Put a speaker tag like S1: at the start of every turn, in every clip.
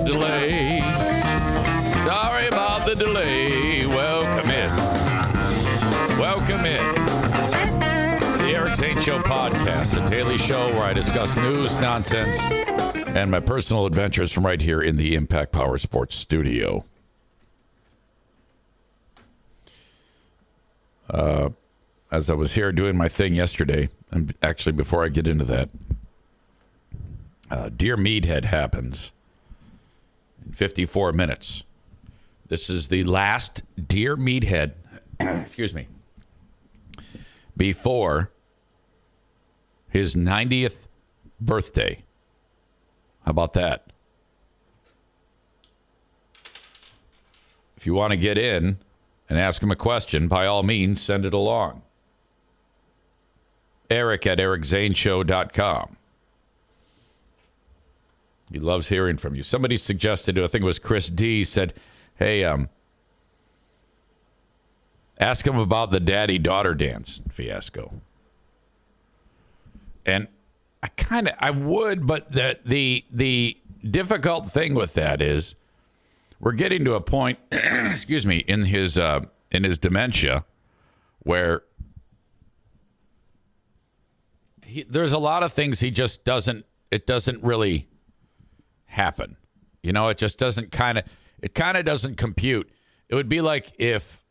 S1: delay. Sorry about the delay. Welcome in. Welcome in. The Eric Zane Show podcast, the daily show where I discuss news, nonsense, and my personal adventures from right here in the Impact Power Sports studio. As I was here doing my thing yesterday, and actually before I get into that, Dear Meathead happens in 54 minutes. This is the last Dear Meathead, excuse me, before his 90th birthday. How about that? If you want to get in and ask him a question, by all means, send it along. Eric at ericzaneshow.com. He loves hearing from you. Somebody suggested, I think it was Chris D, said, hey, ask him about the daddy-daughter dance fiasco. And I would, but the difficult thing with that is we're getting to a point, excuse me, in his dementia where there's a lot of things he just doesn't really happen. You know, it just doesn't kind of doesn't compute. It would be like if,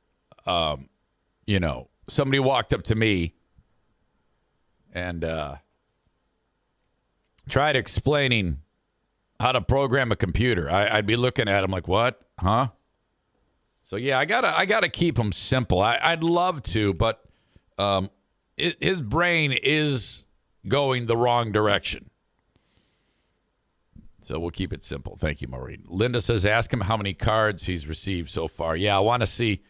S1: somebody walked up to me and tried explaining how to program a computer. I'd be looking at him like, what? Huh? So, yeah, I gotta keep him simple. I'd love to, but his brain is going the wrong direction. So we'll keep it simple. Thank you, Maureen. Linda says, ask him how many cards he's received so far. Yeah, I want to see,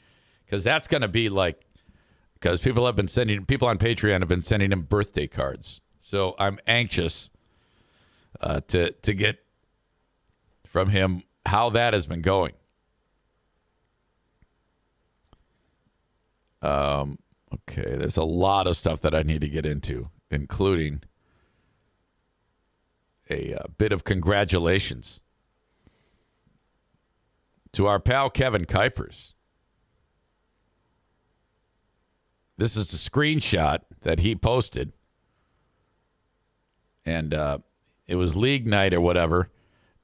S1: because that's going to be like, because people on Patreon have been sending him birthday cards. So I'm anxious to get from him how that has been going. Okay, there's a lot of stuff that I need to get into, including a bit of congratulations to our pal Kevin Kuipers. This is a screenshot that he posted, and it was league night or whatever,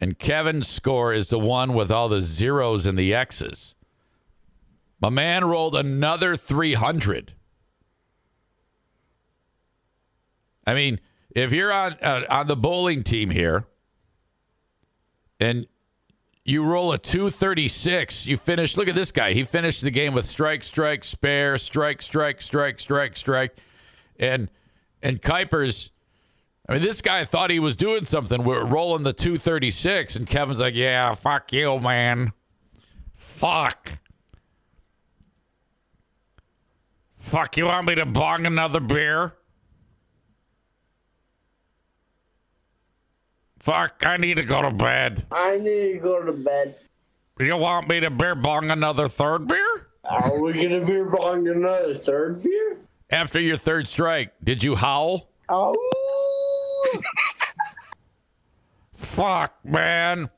S1: and Kevin's score is the one with all the zeros and the X's. My man rolled another 300. I mean, if you're on the bowling team here and you roll a 236, you finish. Look at this guy. He finished the game with strike, strike, spare, strike, strike, strike, strike, strike. And Kuipers, I mean, this guy thought he was doing something. We're rolling the 236, and Kevin's like, yeah, fuck you, man. Fuck. Fuck, you want me to bong another beer? Fuck, I need to go to bed.
S2: I need to go to bed.
S1: You want me to beer bong another third beer?
S2: Are we going to beer bong another third beer?
S1: After your third strike, did you howl?
S2: Oh.
S1: Fuck, man.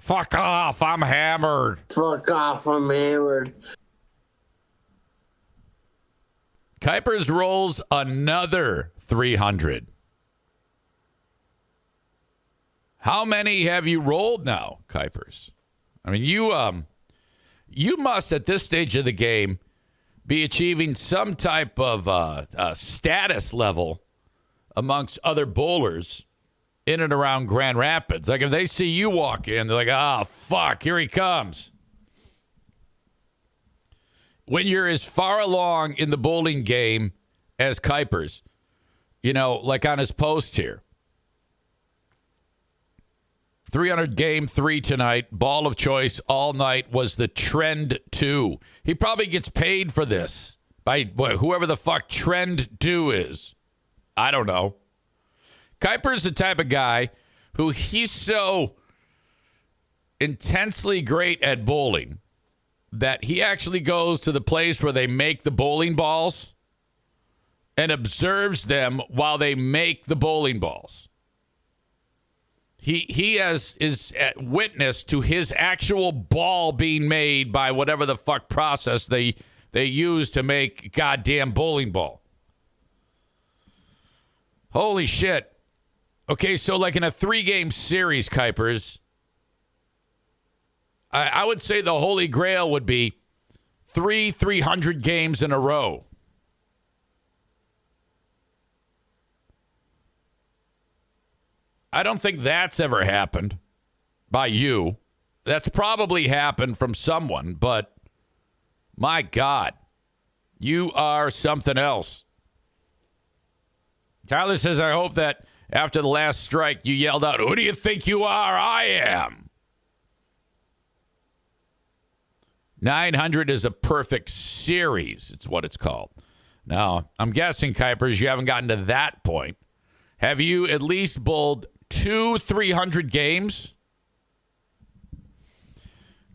S1: Fuck off, I'm hammered.
S2: Fuck off, I'm hammered.
S1: Kuipers rolls another 300. How many have you rolled now, Kuipers? I mean, you must at this stage of the game be achieving some type of status level amongst other bowlers in and around Grand Rapids. Like if they see you walk in, they're like, "Ah, fuck, here he comes." When you're as far along in the bowling game as Kuipers, like on his post here. 300 game 3 tonight. Ball of choice all night was the Trend 2. He probably gets paid for this by whoever the fuck Trend 2 is. I don't know. Kuiper's the type of guy who he's so intensely great at bowling that he actually goes to the place where they make the bowling balls and observes them while they make the bowling balls. He is at witness to his actual ball being made by whatever the fuck process they use to make goddamn bowling ball. Holy shit. Okay, so like in a 3-game series, Kuipers, I would say the holy grail would be 300 games in a row. I don't think that's ever happened by you. That's probably happened from someone, but my God, you are something else. Tyler says, I hope that after the last strike, you yelled out, who do you think you are? I am. 900 is a perfect series. It's what it's called. Now, I'm guessing, Kuipers, you haven't gotten to that point. Have you at least bowled 2 300 games?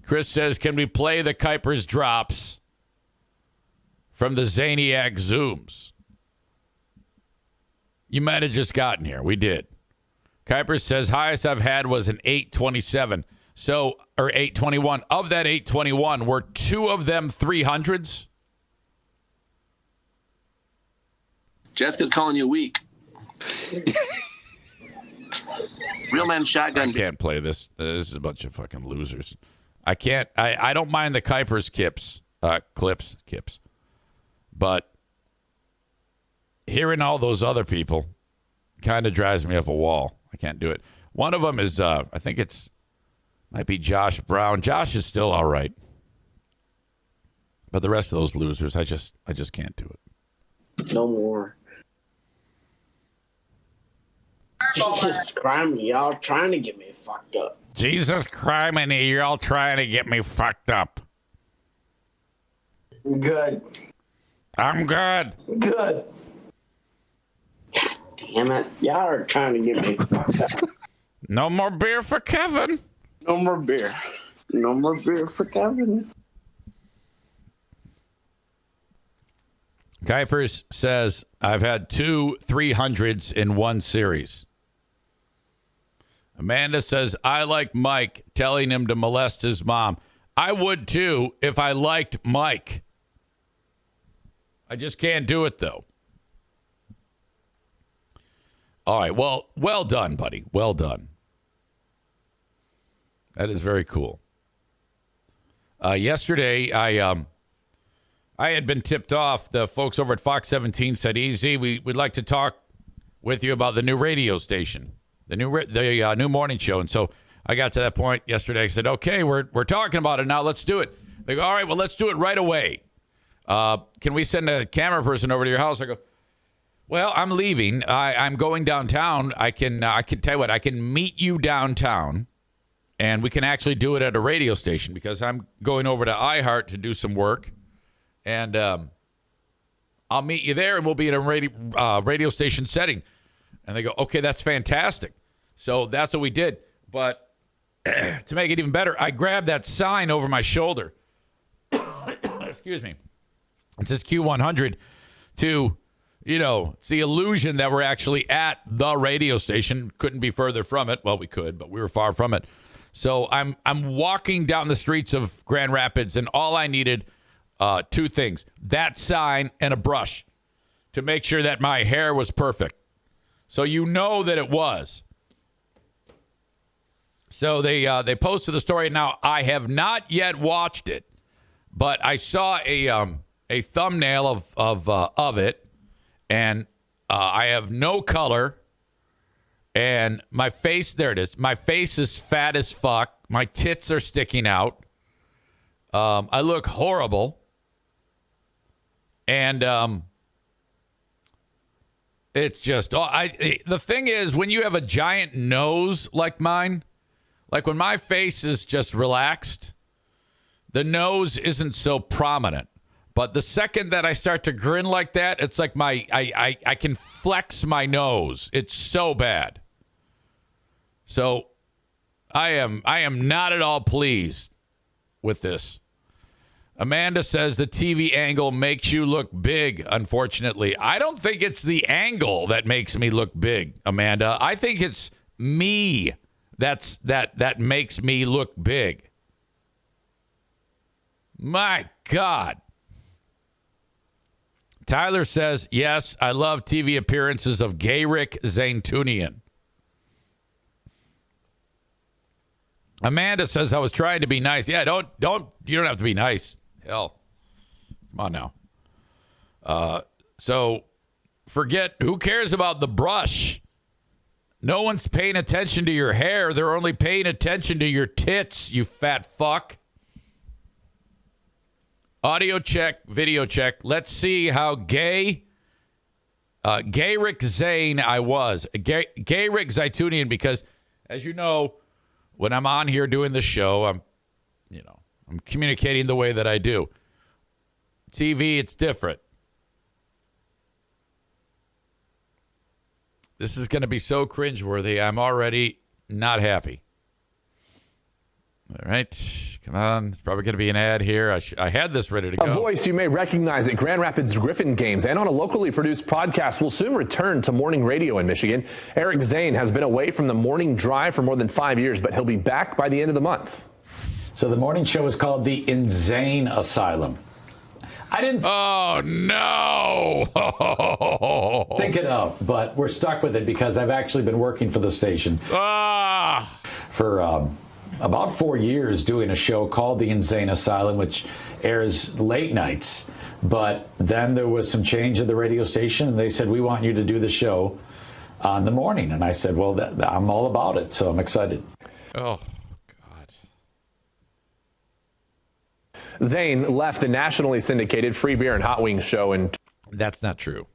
S1: Chris says, can we play the Kuipers drops from the Zaniac Zooms? You might have just gotten here. We did. Kuipers says, highest I've had was an 827. So, or 821. Of that 821, were 2 of them 300s?
S3: Jessica's calling you weak. Real man shotgun.
S1: I can't play this. This is a bunch of fucking losers. I can't. I don't mind the Kuipers clips. But hearing all those other people kind of drives me up a wall. I can't do it. One of them is, I think might be Josh Brown. Josh is still all right. But the rest of those losers, I just can't do it.
S2: No more. Jesus Christ, y'all trying to get me fucked up.
S1: Jesus Christ, you're all trying to get me fucked up.
S2: Good.
S1: I'm good.
S2: Good. God damn it. Y'all are trying to get me fucked up.
S1: No more beer for Kevin.
S2: No more beer. No more beer for Kevin.
S1: Kuipers says, I've had 2 300s in one series. Amanda says, I like Mike telling him to molest his mom. I would too if I liked Mike. I just can't do it though. All right, well done, buddy. Well done. That is very cool. Yesterday, I had been tipped off. The folks over at Fox 17 said, "Easy, we'd like to talk with you about the new radio station, the new morning show." And so I got to that point yesterday. I said, "Okay, we're talking about it now. Let's do it." They go, "All right, well, let's do it right away. Can we send a camera person over to your house?" I go, "Well, I'm leaving. I'm going downtown. I can tell you what. I can meet you downtown." And we can actually do it at a radio station because I'm going over to iHeart to do some work. And I'll meet you there and we'll be in a radio station setting. And they go, okay, that's fantastic. So that's what we did. But to make it even better, I grabbed that sign over my shoulder. Excuse me. It says Q100 to, it's the illusion that we're actually at the radio station. Couldn't be further from it. Well, we could, but we were far from it. So I'm walking down the streets of Grand Rapids, and all I needed, 2 things: that sign and a brush to make sure that my hair was perfect. So that it was. So they posted the story. Now I have not yet watched it, but I saw a thumbnail of it, and I have no color. And my face, there it is. My face is fat as fuck. My tits are sticking out. I look horrible. And it's just, the thing is, when you have a giant nose like mine, like when my face is just relaxed, the nose isn't so prominent. But the second that I start to grin like that, it's like I can flex my nose. It's so bad. So I am not at all pleased with this. Amanda says the TV angle makes you look big, unfortunately. I don't think it's the angle that makes me look big, Amanda. I think it's me that makes me look big. My God. Tyler says, yes, I love TV appearances of Gayrick Zaintunian. Amanda says, I was trying to be nice. Yeah, you don't have to be nice. Hell, come on now. So forget, who cares about the brush? No one's paying attention to your hair. They're only paying attention to your tits, you fat fuck. Audio check, video check. Let's see how Gayrick Zane I was. Gayrick Zaitunian, because as you know, when I'm on here doing the show, I'm communicating the way that I do. TV, it's different. This is going to be so cringeworthy. I'm already not happy. All right. Come on. It's probably going to be an ad here. I had this ready to go.
S4: A voice you may recognize at Grand Rapids Griffin games and on a locally produced podcast will soon return to morning radio in Michigan. Eric Zane has been away from the morning drive for more than 5 years, but he'll be back by the end of the month.
S5: So the morning show is called the Insane Asylum. I didn't think it up, but we're stuck with it because I've actually been working for the station for about 4 years doing a show called The Insane Asylum, which airs late nights. But then there was some change at the radio station, and they said, we want you to do the show on the morning. And I said, well, I'm all about it, so I'm excited.
S1: Oh, God.
S4: Zane left the nationally syndicated Free Beer and Hot Wings show in
S1: That's not true.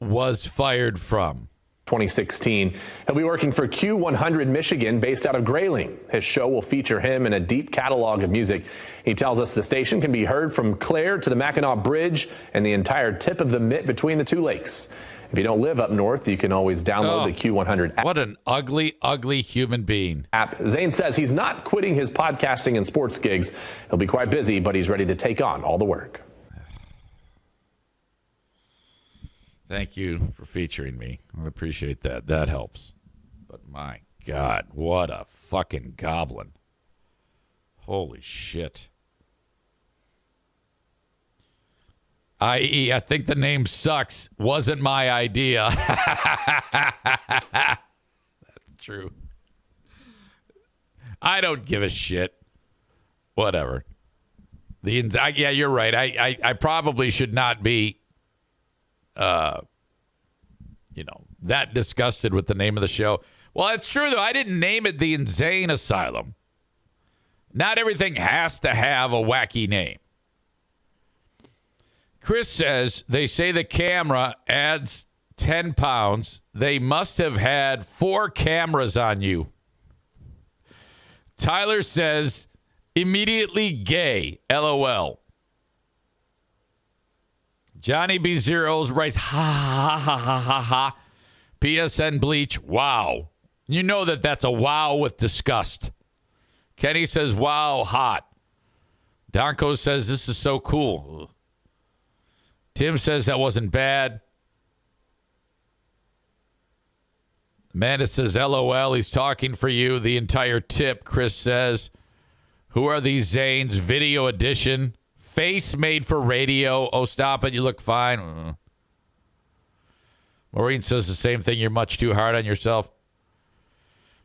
S1: Was fired from
S4: 2016. He'll be working for Q100 Michigan, based out of Grayling. His show will feature him in a deep catalog of music. He tells us the station can be heard from Clare to the Mackinac Bridge and the entire tip of the mitt between the two lakes. If you don't live up north, you can always download the Q100 app.
S1: What an ugly, ugly human being.
S4: Zane says he's not quitting his podcasting and sports gigs. He'll be quite busy, but he's ready to take on all the work.
S1: Thank you for featuring me. I appreciate that. That helps. But my God, what a fucking goblin. Holy shit. I.e., I think the name sucks. Wasn't my idea. That's true. I don't give a shit. Whatever. Yeah, you're right. I probably should not be that disgusted with the name of the show. Well, it's true, though. I didn't name it the Insane Asylum. Not everything has to have a wacky name. Chris says, they say the camera adds 10 pounds. They must have had 4 cameras on you. Tyler says, immediately gay, LOL. Johnny B. Zeros writes, ha, ha, ha, ha, ha, ha. PSN Bleach, wow. You know that's a wow with disgust. Kenny says, wow, hot. Donko says, this is so cool. Tim says that wasn't bad. Amanda says, LOL, he's talking for you. The entire tip, Chris says. Who are these Zanes? Video edition. Face made for radio. Oh, stop it. You look fine. Maureen says the same thing. You're much too hard on yourself.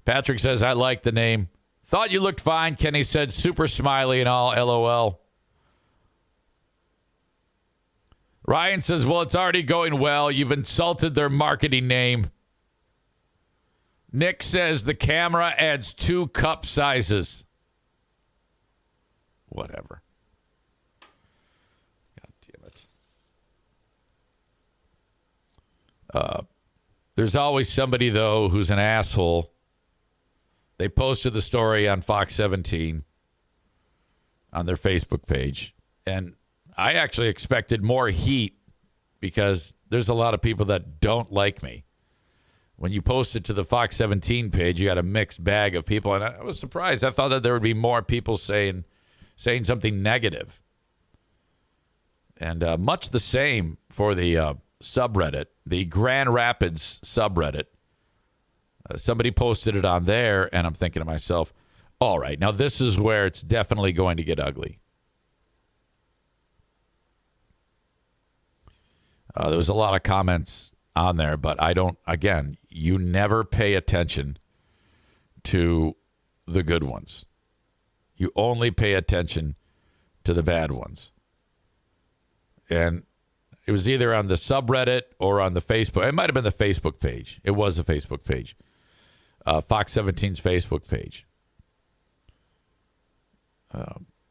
S1: Patrick says, I like the name. Thought you looked fine. Kenny said, super smiley and all. LOL. Ryan says, well, it's already going well. You've insulted their marketing name. Nick says the camera adds 2 cup sizes. Whatever. There's always somebody, though, who's an asshole. They posted the story on Fox 17 on their Facebook page. And I actually expected more heat because there's a lot of people that don't like me. When you post it to the Fox 17 page, you got a mixed bag of people. And I was surprised. I thought that there would be more people saying something negative. And much the same for the subreddit, the Grand Rapids subreddit. Somebody posted it on there, and I'm thinking to myself, all right, now this is where it's definitely going to get ugly. There was a lot of comments on there, but again, you never pay attention to the good ones. You only pay attention to the bad ones. And it was either on the subreddit or on the Facebook. It might have been the Facebook page. It was a Facebook page. Fox 17's Facebook page.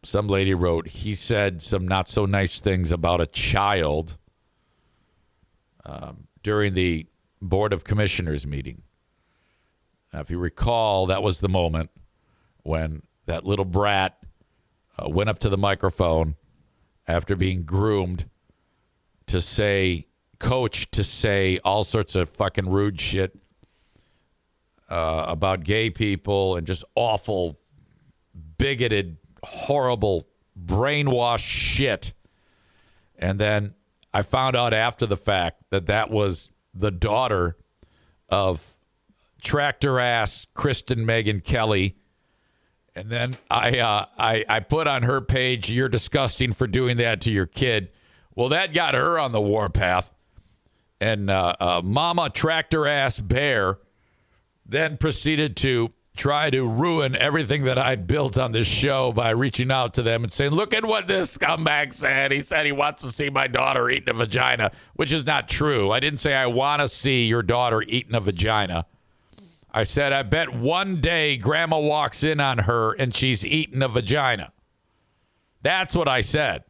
S1: Some lady wrote, he said some not so nice things about a child during the Board of Commissioners meeting. Now, if you recall, that was the moment when that little brat went up to the microphone after being groomed to say, coached to say all sorts of fucking rude shit about gay people and just awful, bigoted, horrible, brainwashed shit. And then I found out after the fact that that was the daughter of tractor ass Kristen Megan Kelly. And then I put on her page, you're disgusting for doing that to your kid. Well, that got her on the warpath. And Mama Tractor Ass Bear then proceeded to try to ruin everything that I'd built on this show by reaching out to them and saying, look at what this scumbag said. He said he wants to see my daughter eating a vagina, which is not true. I didn't say I want to see your daughter eating a vagina. I said, I bet one day grandma walks in on her and she's eating a vagina. That's what I said.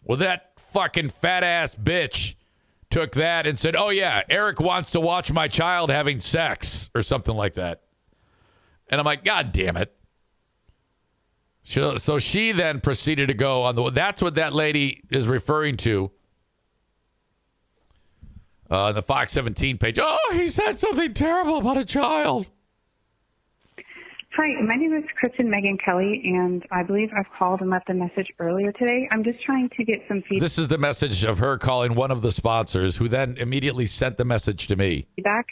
S1: Well, that fucking fat ass bitch took that and said, oh yeah, Eric wants to watch my child having sex or something like that. And I'm like, God damn it. So she then proceeded to go on that's what that lady is referring to. The Fox 17 page. Oh, he said something terrible about a child.
S6: Hi, my name is Kristen Megan Kelly, and I believe I've called and left a message earlier today. I'm just trying to get some feedback.
S1: This is the message of her calling one of the sponsors, who then immediately sent the message to me.
S6: Feedback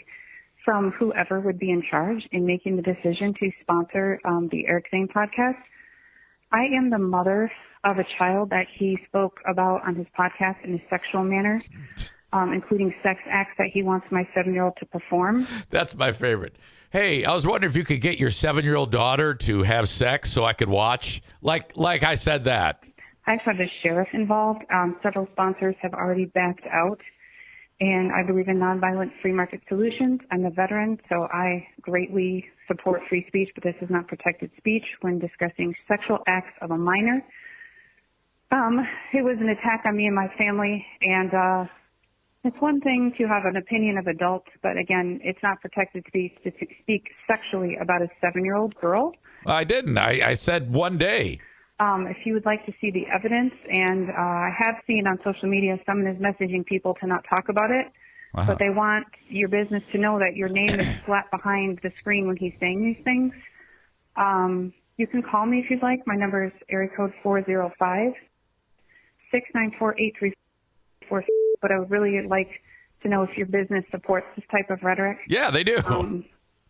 S6: from whoever would be in charge in making the decision to sponsor the Eric Zane podcast. I am the mother of a child that he spoke about on his podcast in a sexual manner. Including sex acts that he wants my 7-year-old to perform.
S1: That's my favorite. Hey, I was wondering if you could get your 7-year-old daughter to have sex so I could watch. Like I said that.
S6: I've had the sheriff involved. Several sponsors have already backed out. And I believe in nonviolent free market solutions. I'm a veteran, so I greatly support free speech, but this is not protected speech when discussing sexual acts of a minor. It was an attack on me and my family, and it's one thing to have an opinion of adults, but again, it's not protected speech to speak sexually about a 7-year-old girl.
S1: I didn't. I said one day.
S6: If you would like to see the evidence, and I have seen on social media someone is messaging people to not talk about it, but they want your business to know that your name is flat behind the screen when he's saying these things. You can call me if you'd like. My number is area code 405-694-8346. But I would really like to know if your business supports this type of rhetoric.
S1: Yeah, they do.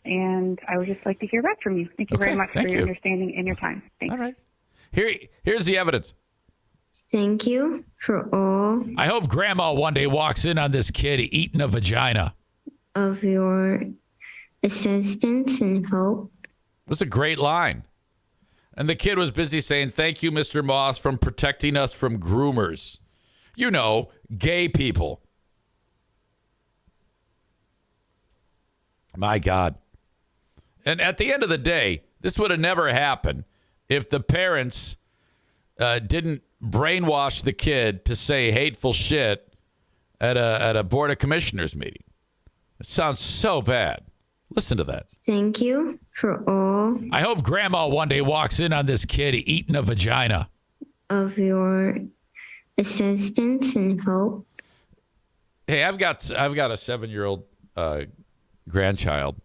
S6: And I would just like to hear back from you. Thank you very much for your understanding and your time. Thanks.
S1: All right. Here's the evidence.
S7: Thank you for all
S1: I hope grandma one day walks in on this kid eating a vagina.
S7: of your assistance and hope.
S1: That's a great line. And the kid was busy saying, thank you, Mr. Moss, from protecting us from groomers. You know, gay people. My God. And at the end of the day, this would have never happened if the parents didn't brainwash the kid to say hateful shit at a Board of Commissioners meeting. It sounds so bad. Listen to that.
S7: Thank you for all
S1: I hope grandma one day walks in on this kid eating a vagina.
S7: of your assistance and hope.
S1: Hey, I've got a 7-year-old grandchild.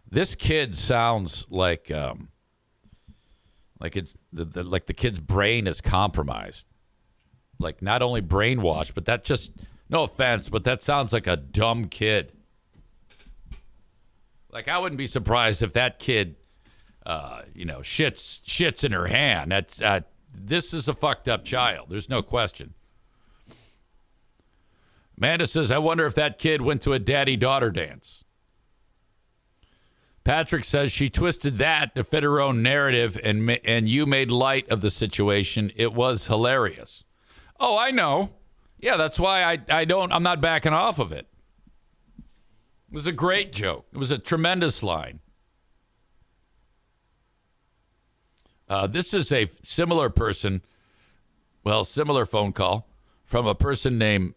S1: This kid sounds like it's like the kid's brain is compromised. Like not only brainwashed, but that just, no offense, but that sounds like a dumb kid. Like, I wouldn't be surprised if that kid, shits in her hand. This is a fucked up child. There's no question. Amanda says, I wonder if that kid went to a daddy-daughter dance. Patrick says she twisted that to fit her own narrative, and you made light of the situation. It was hilarious. Oh, I know. Yeah, that's why I'm not backing off of it. It was a great joke. It was a tremendous line. This is a similar phone call from a person named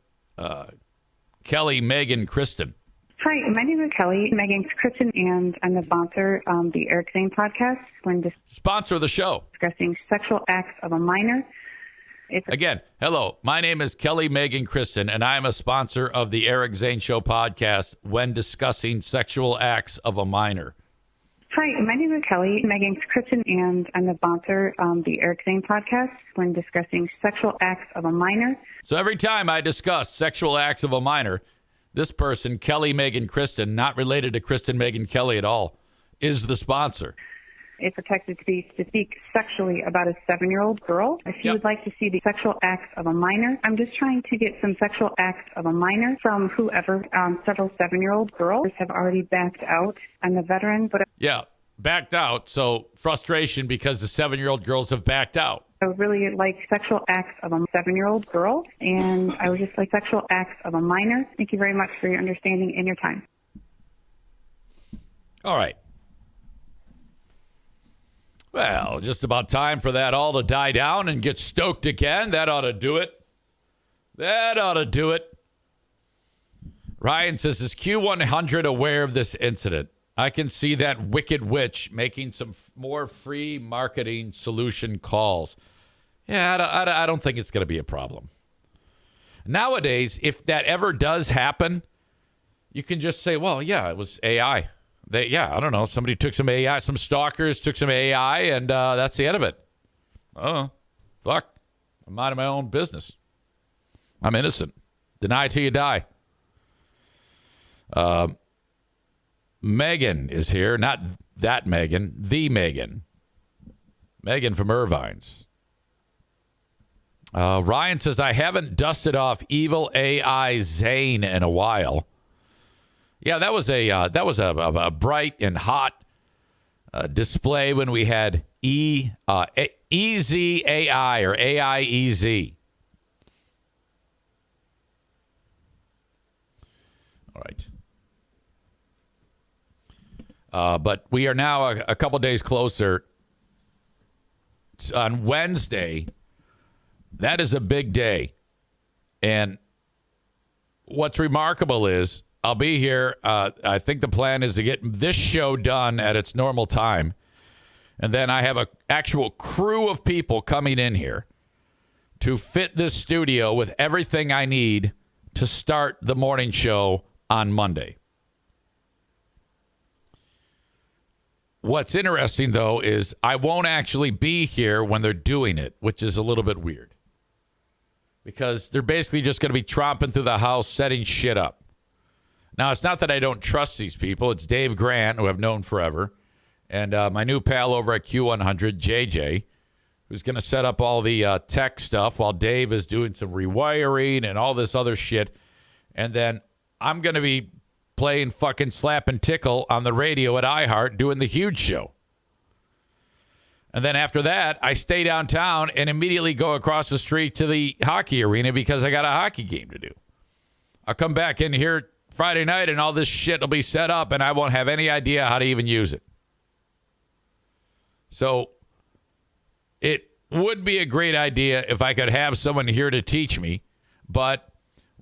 S1: Kelly Megan Kristen.
S6: Hi, my name is Kelly Megan Kristen, and I'm the sponsor of the Eric Zane podcast when
S1: sponsor of the show.
S6: Discussing sexual acts of a minor.
S1: Again, hello, my name is Kelly Megan Kristen, and I am a sponsor of the Eric Zane Show podcast when discussing sexual acts of a minor.
S6: Hi, my name is Kelly Megan Kristen, and I'm the sponsor of the Eric Zane podcast when discussing sexual acts of a minor.
S1: So every time I discuss sexual acts of a minor, this person, Kelly Megan Kristen, not related to Kristen Megan Kelly at all, is the sponsor.
S6: It's protected speech to speak sexually about a 7-year-old girl. If you would like to see the sexual acts of a minor, I'm just trying to get some sexual acts of a minor from whoever. Several 7-year-old girls have already backed out. I'm a veteran, but
S1: backed out. So frustration because the 7-year-old girls have backed out.
S6: I would really like sexual acts of a 7-year-old girl, and I would just like sexual acts of a minor. Thank you very much for your understanding and your time.
S1: All right. Well, just about time for that all to die down and get stoked again. That ought to do it. Ryan says, is Q100 aware of this incident? I can see that wicked witch making some more free marketing solution calls. Yeah, I don't think it's going to be a problem. Nowadays, if that ever does happen, you can just say, well, yeah, it was AI. I don't know. Somebody took some AI, some stalkers took some AI, and that's the end of it. Oh, fuck. I'm minding my own business. I'm innocent. Deny till you die. Megan is here. Not that Megan. The Megan. Megan from Irvine's. Ryan says, I haven't dusted off evil AI Zane in a while. Yeah, that was a bright and hot display when we had EZAI or AIEZ. All right. But we are now a couple days closer. On Wednesday, that is a big day. And what's remarkable is I'll be here. I think the plan is to get this show done at its normal time. And then I have an actual crew of people coming in here to fit this studio with everything I need to start the morning show on Monday. What's interesting, though, is I won't actually be here when they're doing it, which is a little bit weird. Because they're basically just going to be tromping through the house, setting shit up. Now, it's not that I don't trust these people. It's Dave Grant, who I've known forever, and my new pal over at Q100, JJ, who's going to set up all the tech stuff while Dave is doing some rewiring and all this other shit. And then I'm going to be playing fucking Slap and Tickle on the radio at iHeart doing the Huge Show. And then after that, I stay downtown and immediately go across the street to the hockey arena because I got a hockey game to do. I'll come back in here Friday night and all this shit will be set up and I won't have any idea how to even use it. So it would be a great idea if I could have someone here to teach me, but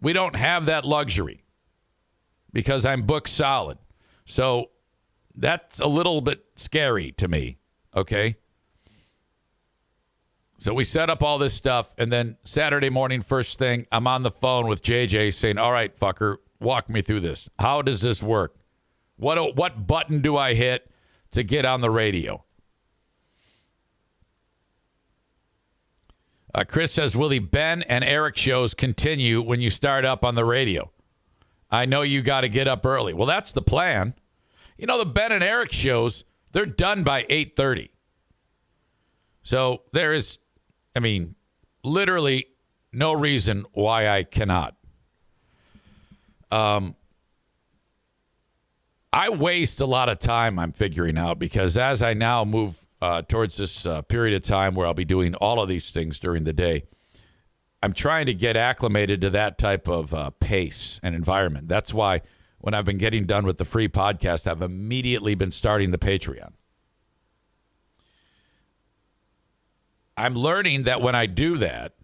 S1: we don't have that luxury because I'm booked solid. So that's a little bit scary to me, okay? So we set up all this stuff, and then Saturday morning, first thing, I'm on the phone with JJ saying, all right, fucker, walk me through this. How does this work? What button do I hit to get on the radio? Chris says, will the Ben and Eric shows continue when you start up on the radio? I know you got to get up early. Well, that's the plan. The Ben and Eric shows, they're done by 8:30. So there is, literally no reason why I cannot. I waste a lot of time, I'm figuring out, because as I now move towards this period of time where I'll be doing all of these things during the day, I'm trying to get acclimated to that type of pace and environment. That's why when I've been getting done with the free podcast, I've immediately been starting the Patreon. I'm learning that when I do that,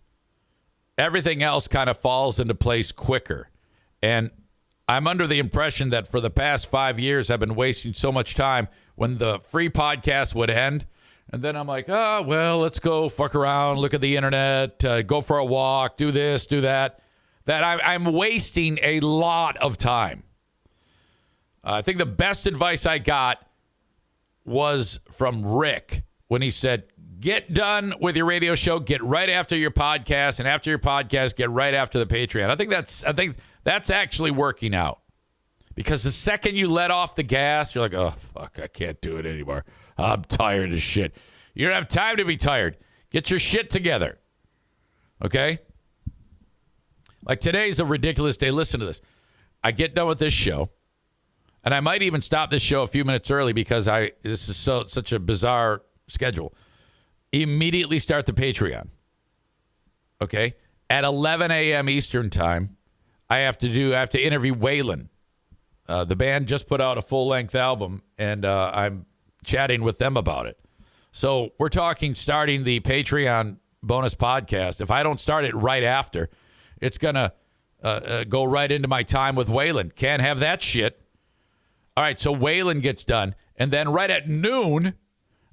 S1: everything else kind of falls into place quicker. And I'm under the impression that for the past 5 years, I've been wasting so much time when the free podcast would end. And then I'm like, oh, well, let's go fuck around, look at the internet, go for a walk, do this, do that. That I'm wasting a lot of time. I think the best advice I got was from Rick when he said, get done with your radio show, get right after your podcast, and after your podcast, get right after the Patreon. I think that's actually working out. Because the second you let off the gas, you're like, oh, fuck, I can't do it anymore. I'm tired as shit. You don't have time to be tired. Get your shit together. Okay? Like today's a ridiculous day. Listen to this. I get done with this show, and I might even stop this show a few minutes early because this is such a bizarre schedule. Immediately start the Patreon. Okay? At 11 a.m. Eastern time, I have to interview Waylon. The band just put out a full-length album, and I'm chatting with them about it. So we're talking starting the Patreon bonus podcast. If I don't start it right after, it's going to go right into my time with Waylon. Can't have that shit. All right, so Waylon gets done. And then right at noon,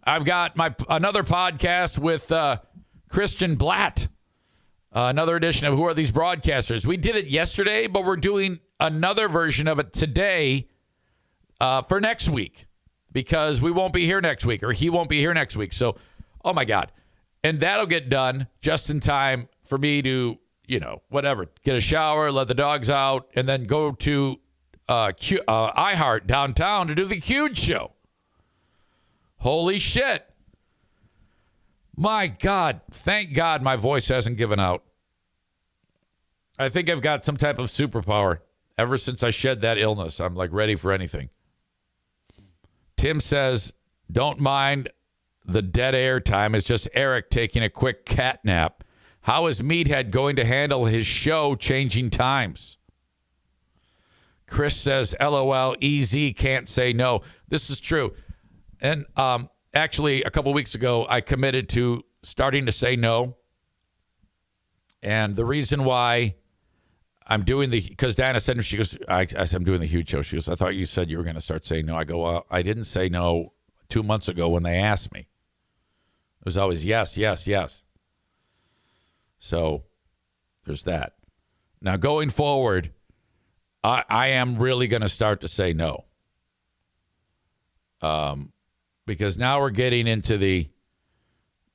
S1: I've got another podcast with Christian Blatt. Another edition of Who Are These Broadcasters? We did it yesterday, but we're doing another version of it today for next week because we won't be here next week or he won't be here next week. So, oh, my God. And that'll get done just in time for me to, whatever, get a shower, let the dogs out, and then go to iHeart downtown to do the Huge Show. Holy shit. My God, thank God my voice hasn't given out. I think I've got some type of superpower. Ever since I shed that illness, I'm like ready for anything. Tim says, don't mind the dead air time. It's just Eric taking a quick cat nap. How is Meathead going to handle his show changing times? Chris says, LOL, EZ can't say no. This is true. And actually, a couple weeks ago, I committed to starting to say no. And the reason why I'm doing because Diana said, she goes, I said, I'm doing the Huge Show. She goes, I thought you said you were going to start saying no. I go, well, I didn't say no 2 months ago when they asked me. It was always yes, yes, yes. So there's that. Now, going forward, I am really going to start to say no. Because now we're getting into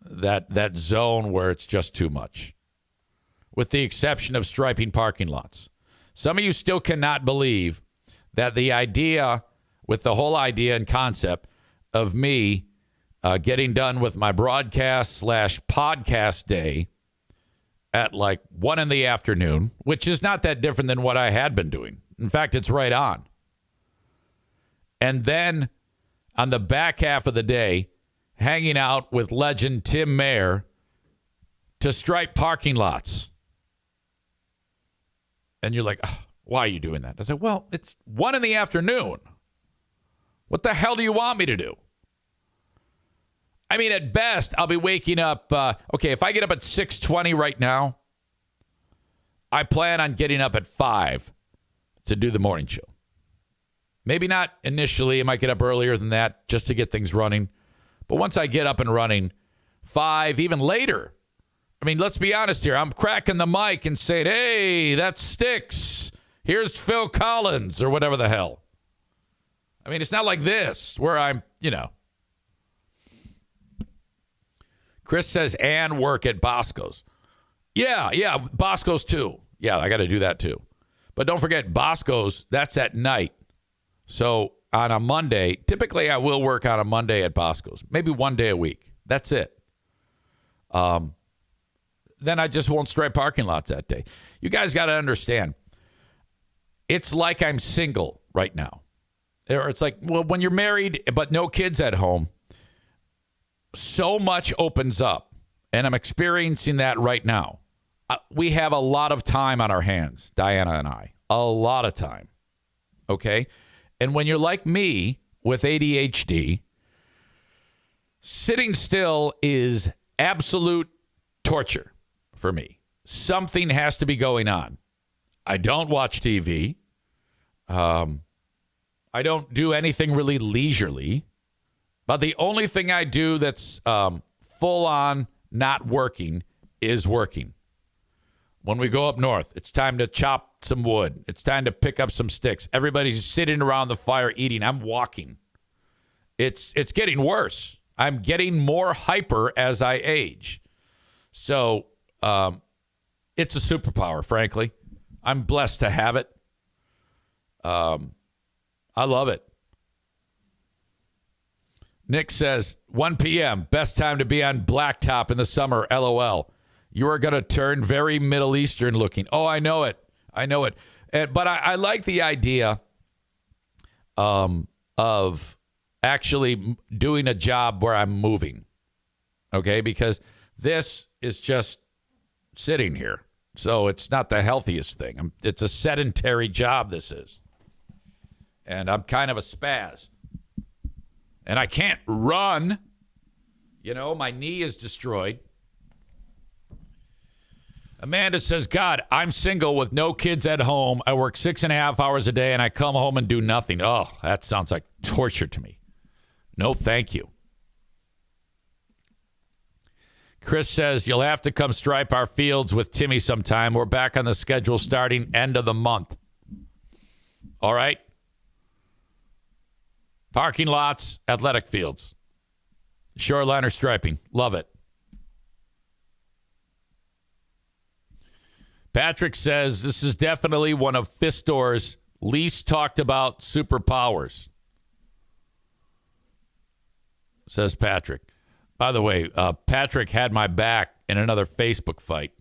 S1: that zone where it's just too much. With the exception of striping parking lots. Some of you still cannot believe that the idea, with the whole idea and concept of me getting done with my broadcast/podcast day at like 1 in the afternoon, which is not that different than what I had been doing. In fact, it's right on. And then on the back half of the day, hanging out with legend Tim Mayer to stripe parking lots. And you're like, oh, why are you doing that? I said, well, it's 1 in the afternoon. What the hell do you want me to do? I mean, at best, I'll be waking up. Okay, if I get up at 6:20 right now, I plan on getting up at 5 to do the morning show. Maybe not initially. I might get up earlier than that just to get things running. But once I get up and running, 5, even later. I mean, let's be honest here. I'm cracking the mic and saying, hey, that sticks. Here's Phil Collins or whatever the hell. I mean, it's not like this where I'm, Chris says, and work at Bosco's. Yeah, Bosco's too. Yeah, I got to do that too. But don't forget, Bosco's, that's at night. So on a Monday. Typically, I will work on a Monday at Bosco's, maybe one day a week. That's it. Then I just won't stripe parking lots that day. You guys got to understand, it's like I'm single right now. Or it's like, well, when you're married but no kids at home, so much opens up. And I'm experiencing that right now. We have a lot of time on our hands, Diana and I. A lot of time. Okay? And when you're like me with ADHD, sitting still is absolute torture for me. Something has to be going on. I don't watch TV. I don't do anything really leisurely. But the only thing I do that's full on not working is working. When we go up north, it's time to chop some wood. It's time to pick up some sticks. Everybody's sitting around the fire eating. I'm walking. It's getting worse. I'm getting more hyper as I age. So it's a superpower, frankly. I'm blessed to have it. I love it. Nick says, 1 p.m., best time to be on blacktop in the summer, LOL. You are going to turn very Middle Eastern looking. Oh, I know it. I know it. But I like the idea of actually doing a job where I'm moving. Okay? Because this is just sitting here. So it's not the healthiest thing. It's a sedentary job, this is. And I'm kind of a spaz. And I can't run. You know, my knee is destroyed. Amanda says, God, I'm single with no kids at home. I work 6.5 hours a day and I come home and do nothing. Oh, that sounds like torture to me. No, thank you. Chris says, you'll have to come stripe our fields with Timmy sometime. We're back on the schedule starting end of the month. All right. Parking lots, athletic fields. Shoreliner striping. Love it. Patrick says this is definitely one of Fistor's least talked about superpowers. Says Patrick. By the way, Patrick had my back in another Facebook fight.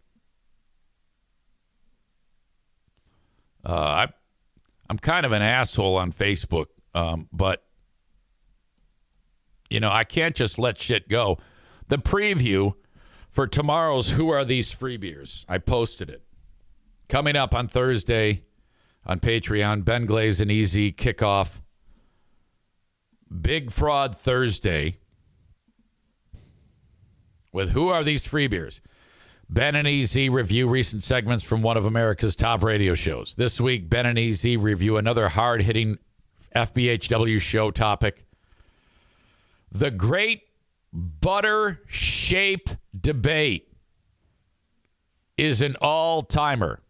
S1: I'm kind of an asshole on Facebook, but you know, I can't just let shit go. The preview for tomorrow's Who Are These Free Beers? I posted it. Coming up on Thursday on Patreon, Ben Glaze and EZ kickoff. Big Fraud Thursday with Who Are These Free Beers? Ben and EZ review recent segments from one of America's top radio shows. This week, Ben and EZ review another hard-hitting FBHW show topic. The Great Butter Shape Debate is an all-timer.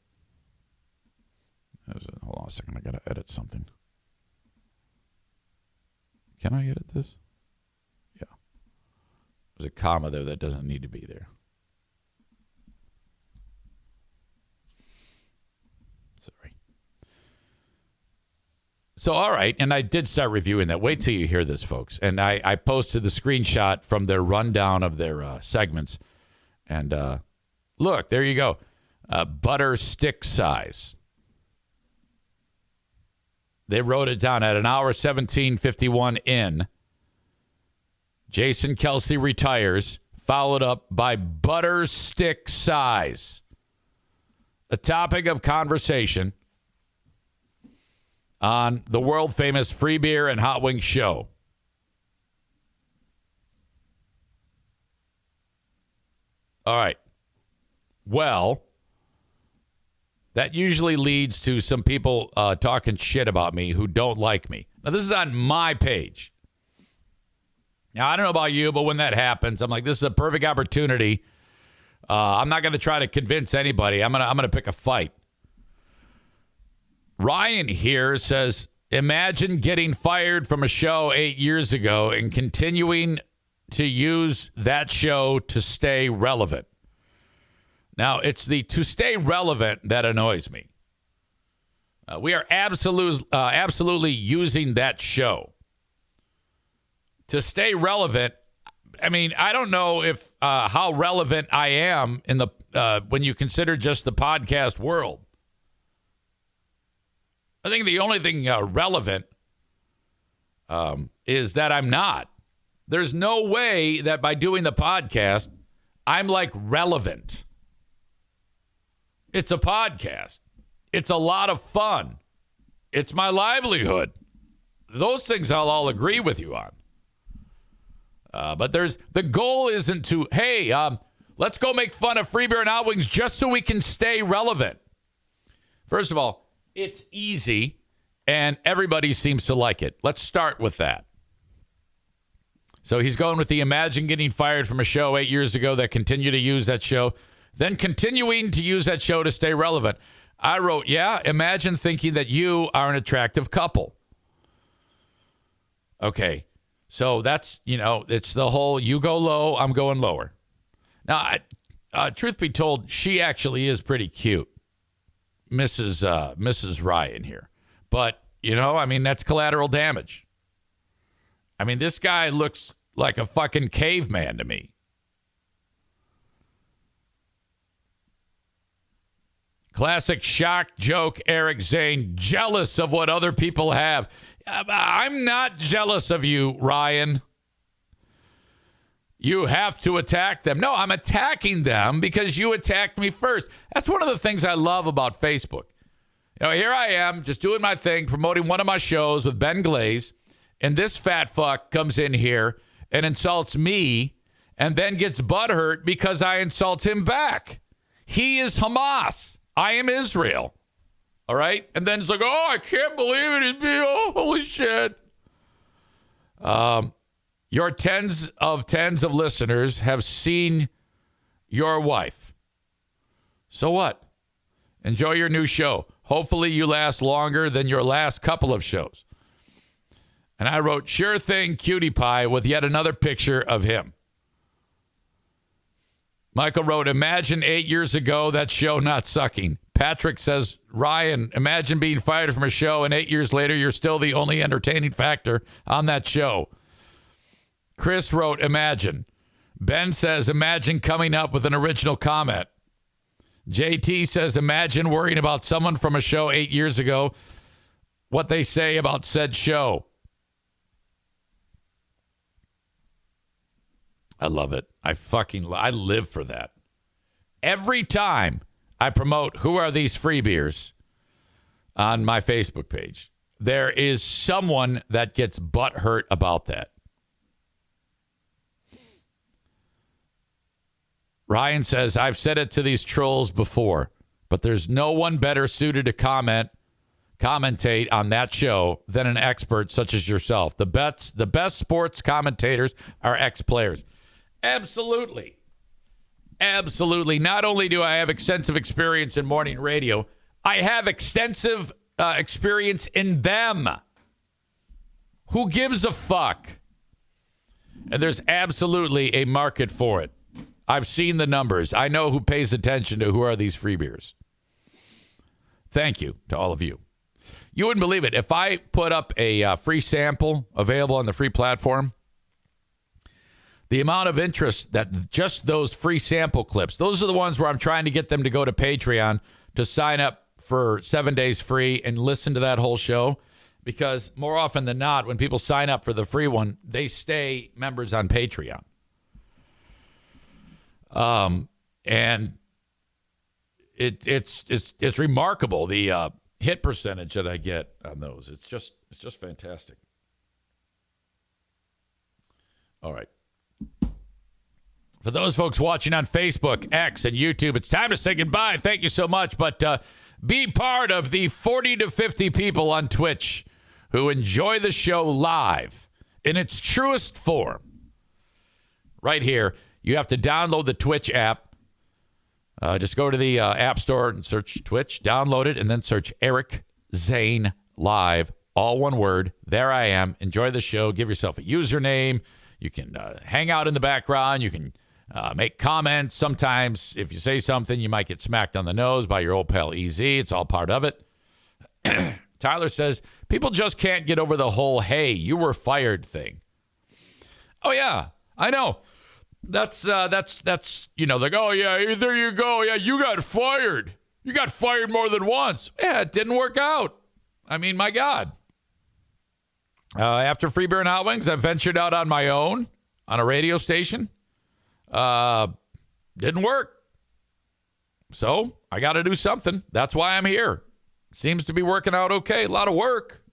S1: Hold on a second. I got to edit something. Can I edit this? Yeah. There's a comma there that doesn't need to be there. Sorry. So, all right. And I did start reviewing that. Wait till you hear this, folks. And I posted the screenshot from their rundown of their segments. And look, there you go. Butter stick size. They wrote it down at an hour 17:51 in. Jason Kelsey retires, followed up by butter stick size. A topic of conversation on the world famous Free Beer and Hot Wings show. All right. Well, that usually leads to some people talking shit about me who don't like me. Now, this is on my page. Now, I don't know about you, but when that happens, I'm like, this is a perfect opportunity. I'm not going to try to convince anybody. I'm gonna pick a fight. Ryan here says, imagine getting fired from a show 8 years ago and continuing to use that show to stay relevant. Now, it's the to stay relevant that annoys me. We are absolutely using that show to stay relevant. I mean, I don't know if how relevant I am in the when you consider just the podcast world. I think the only thing relevant is that I'm not. There's no way that by doing the podcast, I'm like relevant. It's a podcast. It's a lot of fun. It's my livelihood. Those things I'll all agree with you on. But the goal isn't to, hey, let's go make fun of free beer and hot wings just so we can stay relevant. First of all, it's easy and everybody seems to like it. Let's start with that. So he's going with the imagine getting fired from a show 8 years ago that continue to use that show, then continuing to use that show to stay relevant. I wrote, yeah, imagine thinking that you are an attractive couple. Okay, so that's, it's the whole you go low, I'm going lower. Now, truth be told, she actually is pretty cute, Mrs. Ryan here. But, that's collateral damage. I mean, this guy looks like a fucking caveman to me. Classic shock joke, Eric Zane, jealous of what other people have. I'm not jealous of you, Ryan. You have to attack them. No, I'm attacking them because you attacked me first. That's one of the things I love about Facebook. Here I am just doing my thing, promoting one of my shows with Ben Glaze, and this fat fuck comes in here and insults me and then gets butthurt because I insult him back. He is Hamas. I am Israel. All right? And then it's like, oh, I can't believe it. Oh, holy shit. Your tens of listeners have seen your wife. So what? Enjoy your new show. Hopefully you last longer than your last couple of shows. And I wrote, sure thing, cutie pie, with yet another picture of him. Michael wrote, imagine 8 years ago that show not sucking. Patrick says, Ryan, imagine being fired from a show and 8 years later you're still the only entertaining factor on that show. Chris wrote, imagine. Ben says, imagine coming up with an original comment. JT says, imagine worrying about someone from a show 8 years ago, what they say about said show. I love it. I live for that. Every time I promote who are these free beers on my Facebook page, there is someone that gets butthurt about that. Ryan says, I've said it to these trolls before, but there's no one better suited to commentate on that show than an expert such as yourself. The best sports commentators are ex-players. Absolutely. Absolutely. Not only do I have extensive experience in morning radio, I have extensive experience in them. Who gives a fuck? And there's absolutely a market for it. I've seen the numbers. I know who pays attention to who are these free beers. Thank you to all of you. You wouldn't believe it. If I put up a free sample available on the free platform, the amount of interest that just those free sample clips, those are the ones where I'm trying to get them to go to Patreon to sign up for 7 days free and listen to that whole show. Because more often than not, when people sign up for the free one, they stay members on Patreon. And it's remarkable, the hit percentage that I get on those. It's just fantastic. All right. For those folks watching on Facebook, X, and YouTube, it's time to say goodbye. Thank you so much. But be part of the 40 to 50 people on Twitch who enjoy the show live in its truest form. Right here, you have to download the Twitch app. Just go to the App Store and search Twitch, download it, and then search Eric Zane Live. All one word. There I am. Enjoy the show. Give yourself a username. You can hang out in the background. You can make comments. Sometimes if you say something, you might get smacked on the nose by your old pal EZ. It's all part of it. Tyler says, people just can't get over the whole, hey, you were fired thing. Oh, yeah, I know. That's like, oh, yeah, there you go. Yeah, you got fired. You got fired more than once. Yeah, it didn't work out. I mean, my God. After Free Beer and Hot Wings, I ventured out on my own on a radio station. Didn't work. So I got to do something. That's why I'm here. Seems to be working out okay. A lot of work.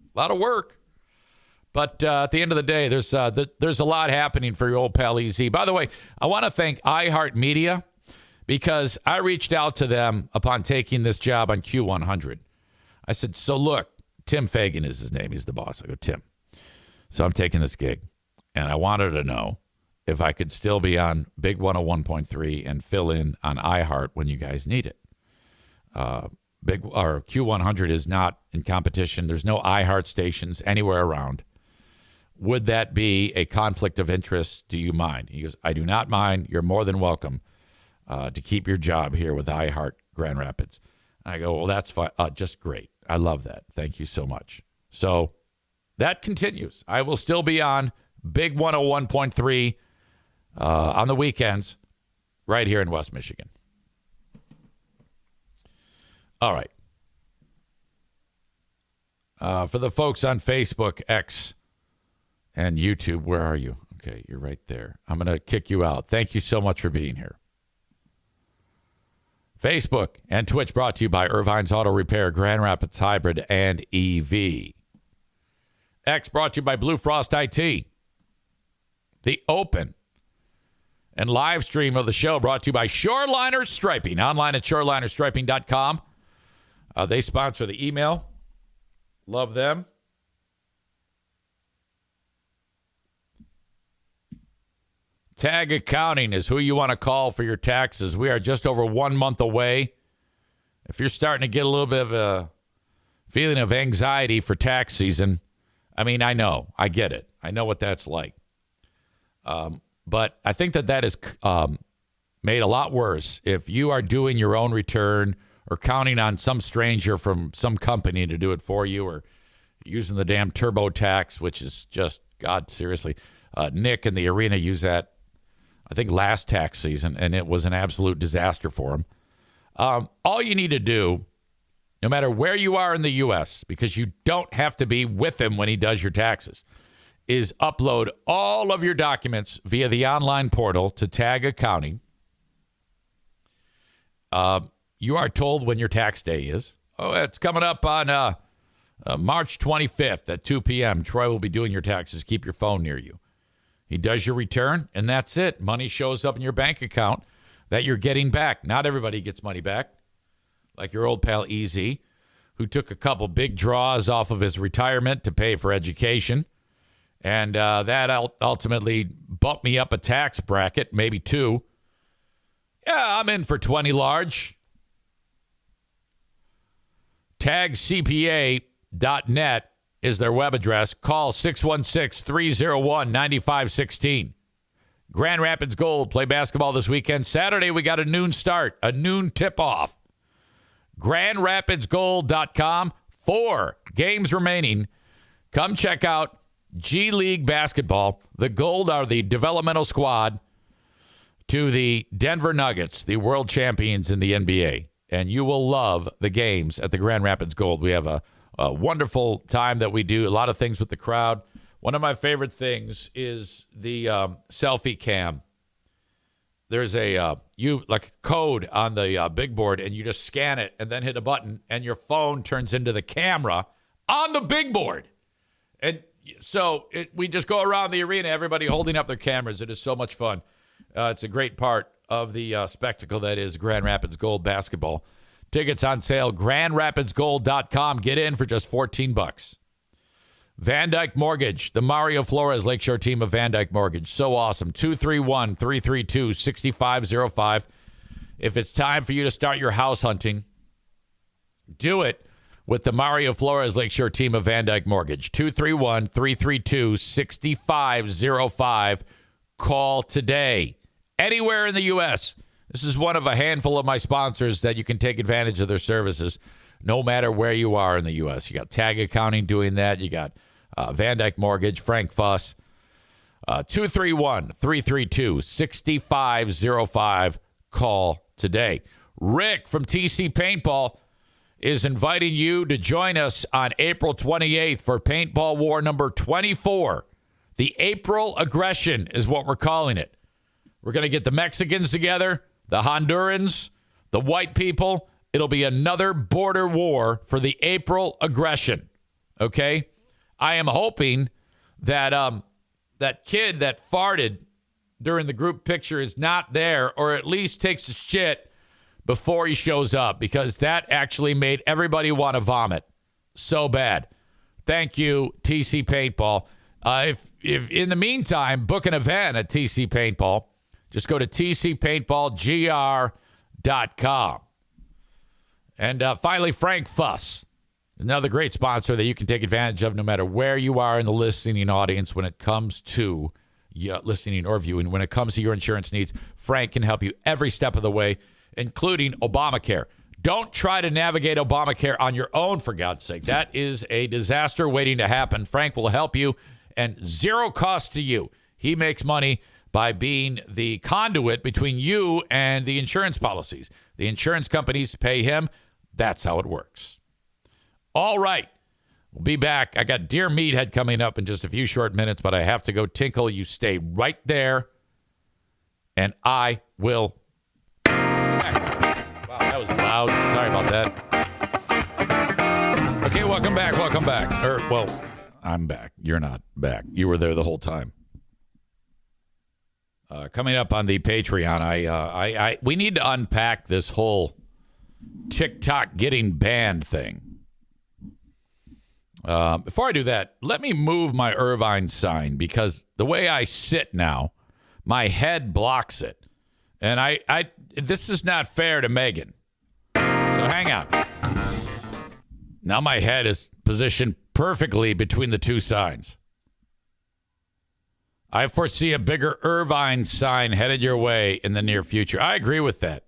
S1: But at the end of the day, there's a lot happening for your old pal EZ. By the way, I want to thank iHeartMedia because I reached out to them upon taking this job on Q100. I said, so look, Tim Fagan is his name. He's the boss. I go, Tim. So I'm taking this gig, and I wanted to know if I could still be on Big 101.3 and fill in on iHeart when you guys need it. Q100 is not in competition. There's no iHeart stations anywhere around. Would that be a conflict of interest? Do you mind? He goes, I do not mind. You're more than welcome to keep your job here with iHeart Grand Rapids. And I go, well, that's fine. Just great. I love that. Thank you so much. So that continues. I will still be on Big 101.3 on the weekends right here in West Michigan. All right. For the folks on Facebook, X, and YouTube, where are you? Okay, you're right there. I'm going to kick you out. Thank you so much for being here. Facebook and Twitch brought to you by Irvine's Auto Repair, Grand Rapids Hybrid, and EV. X brought to you by Blue Frost IT. The Open and live stream of the show brought to you by Shoreliner Striping, online at shorelinerstriping.com. They sponsor the email. Love them. Tag Accounting is who you want to call for your taxes. We are just over 1 month away. If you're starting to get a little bit of a feeling of anxiety for tax season, I mean, I know. I get it. I know what that's like. But I think that is made a lot worse if you are doing your own return or counting on some stranger from some company to do it for you, or using the damn TurboTax, which is just, God, seriously. Nick and the arena use that, I think, last tax season, and it was an absolute disaster for him. All you need to do, no matter where you are in the U.S., because you don't have to be with him when he does your taxes, is upload all of your documents via the online portal to Tag Accounting. You are told when your tax day is. Oh, it's coming up on March 25th at 2 p.m. Troy will be doing your taxes. Keep your phone near you. He does your return, and that's it. Money shows up in your bank account that you're getting back. Not everybody gets money back, like your old pal EZ, who took a couple big draws off of his retirement to pay for education. And that ultimately bumped me up a tax bracket, maybe 2. Yeah, I'm in for 20 large. TagCPA.net is their web address. Call 616-301-9516. Grand Rapids Gold play basketball this weekend. Saturday, we got a noon start, a noon tip-off. GrandRapidsGold.com. 4 games remaining. Come check out G League basketball. The Gold are the developmental squad to the Denver Nuggets, the world champions in the NBA. And you will love the games at the Grand Rapids Gold. We have a wonderful time that we do. A lot of things with the crowd. One of my favorite things is the selfie cam. There's a code on the big board, and you just scan it and then hit a button, and your phone turns into the camera on the big board. And so we just go around the arena, everybody holding up their cameras. It is so much fun. It's a great part of the spectacle that is Grand Rapids Gold basketball. Tickets on sale, GrandRapidsGold.com. Get in for just $14. Van Dyke Mortgage, the Mario Flores Lakeshore team of Van Dyke Mortgage. So awesome. 231-332-6505. If it's time for you to start your house hunting, do it with the Mario Flores Lakeshore team of Van Dyke Mortgage. 231-332-6505. Call today. Anywhere in the U.S. This is one of a handful of my sponsors that you can take advantage of their services. no matter where you are in the U.S. You got Tag Accounting doing that. You got Van Dyke Mortgage, Frank Fuss. 231-332-6505. Call today. Rick from TC Paintball is inviting you to join us on April 28th for Paintball War number 24. The April Aggression is what we're calling it. We're going to get the Mexicans together, the Hondurans, the white people. It'll be another border war for the April Aggression. Okay? I am hoping that that kid that farted during the group picture is not there, or at least takes a shit before he shows up, because that actually made everybody want to vomit so bad. Thank you, TC Paintball. If in the meantime, book an event at TC Paintball, just go to tcpaintballgr.com. And finally, Frank Fuss, another great sponsor that you can take advantage of no matter where you are in the listening audience when it comes to listening or viewing. When it comes to your insurance needs, Frank can help you every step of the way, including Obamacare. Don't try to navigate Obamacare on your own, for God's sake. That is a disaster waiting to happen. Frank will help you, and zero cost to you. He makes money by being the conduit between you and the insurance policies. The insurance companies pay him. That's how it works. All right. We'll be back. I got Dear Meathead coming up in just a few short minutes, but I have to go tinkle. You stay right there, and I will. Wow, that was loud. Sorry about that. Okay, welcome back. Welcome back. Well, I'm back. You're not back. You were there the whole time. Coming up on the Patreon, we need to unpack this whole TikTok getting banned thing. Before I do that, let me move my Irvine sign, because the way I sit now, my head blocks it. And this is not fair to Megan. So hang on. Now my head is positioned perfectly between the two signs. I foresee a bigger Irvine sign headed your way in the near future. I agree with that.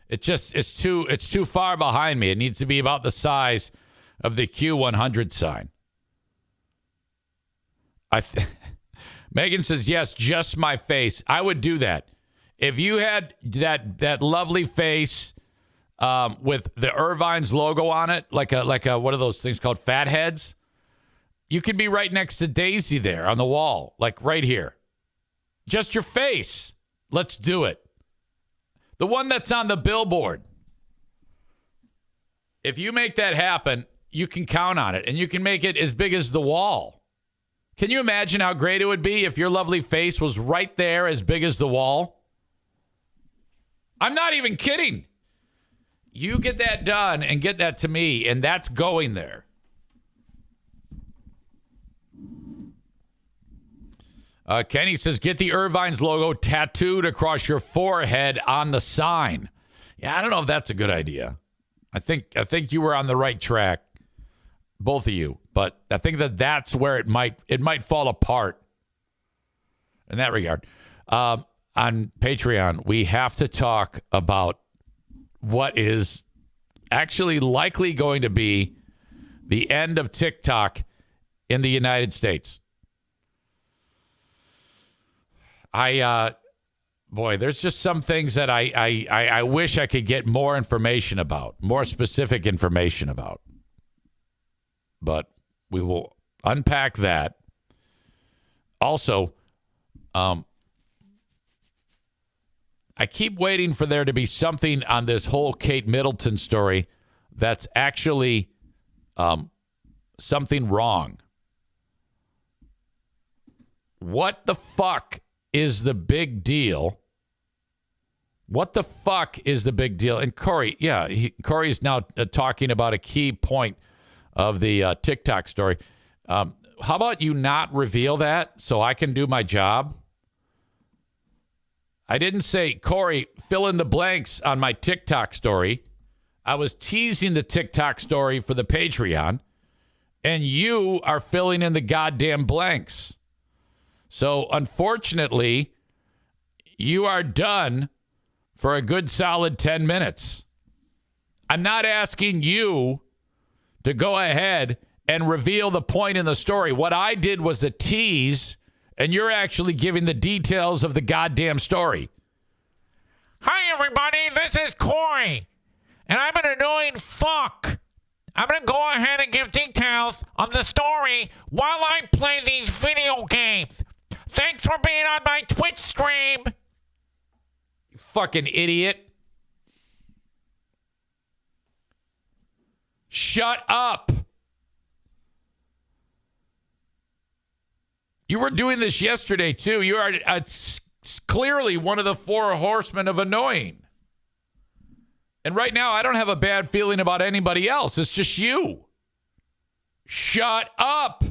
S1: It's too far behind me. It needs to be about the size of the Q100 sign. Megan says, yes, just my face. I would do that. If you had that lovely face with the Irvine's logo on it, like a what are those things called, fat heads? You could be right next to Daisy there on the wall, like right here. Just your face. Let's do it. The one that's on the billboard. If you make that happen, you can count on it, and you can make it as big as the wall. Can you imagine how great it would be if your lovely face was right there, as big as the wall? I'm not even kidding. You get that done and get that to me, and that's going there. Kenny says, get the Irvine's logo tattooed across your forehead on the sign. Yeah, I don't know if that's a good idea. I think you were on the right track, both of you. But I think that's where it might fall apart in that regard. On Patreon, we have to talk about what is actually likely going to be the end of TikTok in the United States. There's just some things that I wish I could get more information about, more specific information about. But we will unpack that. Also, I keep waiting for there to be something on this whole Kate Middleton story that's actually something wrong. What the fuck is the big deal? What the fuck is the big deal? And Corey, Corey's now talking about a key point of the TikTok story. How about you not reveal that so I can do my job? I didn't say, Corey, fill in the blanks on my TikTok story. I was teasing the TikTok story for the Patreon, and you are filling in the goddamn blanks. So, unfortunately, you are done for a good solid 10 minutes. I'm not asking you to go ahead and reveal the point in the story. What I did was a tease, and you're actually giving the details of the goddamn story. Hi, everybody. This is Corey, and I'm an annoying fuck. I'm going to go ahead and give details of the story while I play these video games. Thanks for being on my Twitch stream. You fucking idiot. Shut up. You were doing this yesterday, too. You are clearly one of the four horsemen of annoying. And right now, I don't have a bad feeling about anybody else. It's just you. Shut up.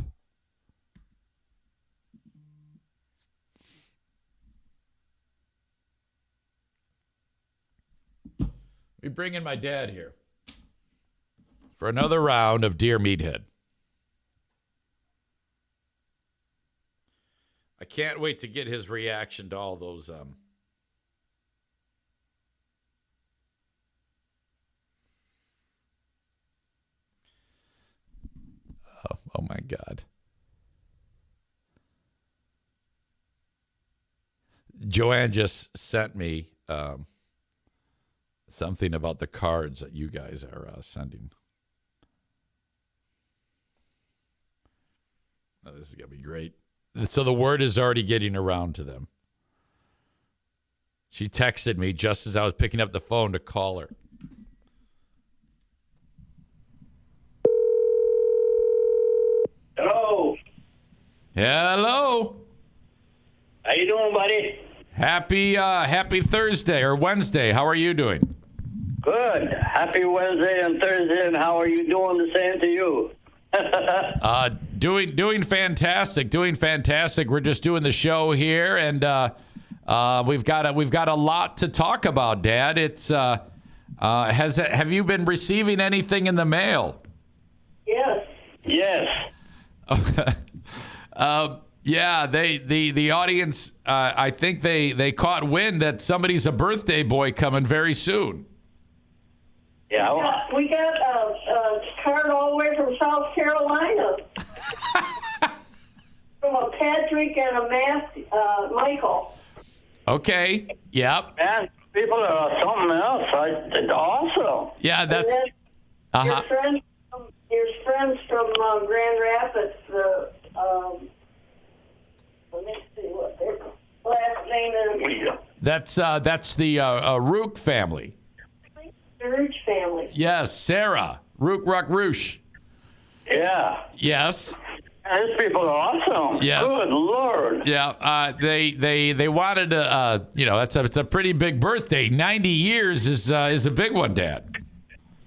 S1: We bring in my dad here for another round of Dear Meathead. I can't wait to get his reaction to all those Oh my God. Joanne just sent me something about the cards that you guys are sending. Oh, this is going to be great. So the word is already getting around to them. She texted me just as I was picking up the phone to call her.
S8: Hello.
S1: Hello.
S8: How you doing, buddy?
S1: Happy Thursday or Wednesday. How are you doing?
S8: Good. Happy Wednesday and Thursday, and how are you doing? The same to you.
S1: Doing fantastic. Doing fantastic. We're just doing the show here, and we've got a lot to talk about, Dad. It's have you been receiving anything in the mail?
S8: Yes. Yes.
S1: Yeah, the audience, I think they caught wind that somebody's a birthday boy coming very soon.
S8: Yeah.
S9: We got a card all the way from South Carolina. From a Patrick and a Michael.
S1: Okay. Yep.
S8: Man, people are something else. Awesome.
S1: Yeah, that's.
S9: Your friends from Grand Rapids. Let me see what their last name is.
S1: That's the Rook family.
S9: The Rooch family.
S1: Yes, Sarah. Rook Ruck Roosh.
S8: Yeah.
S1: Yes.
S8: These people are awesome.
S1: Yes.
S8: Good Lord.
S1: Yeah. They wanted to. It's a pretty big birthday. 90 years is a big one, Dad.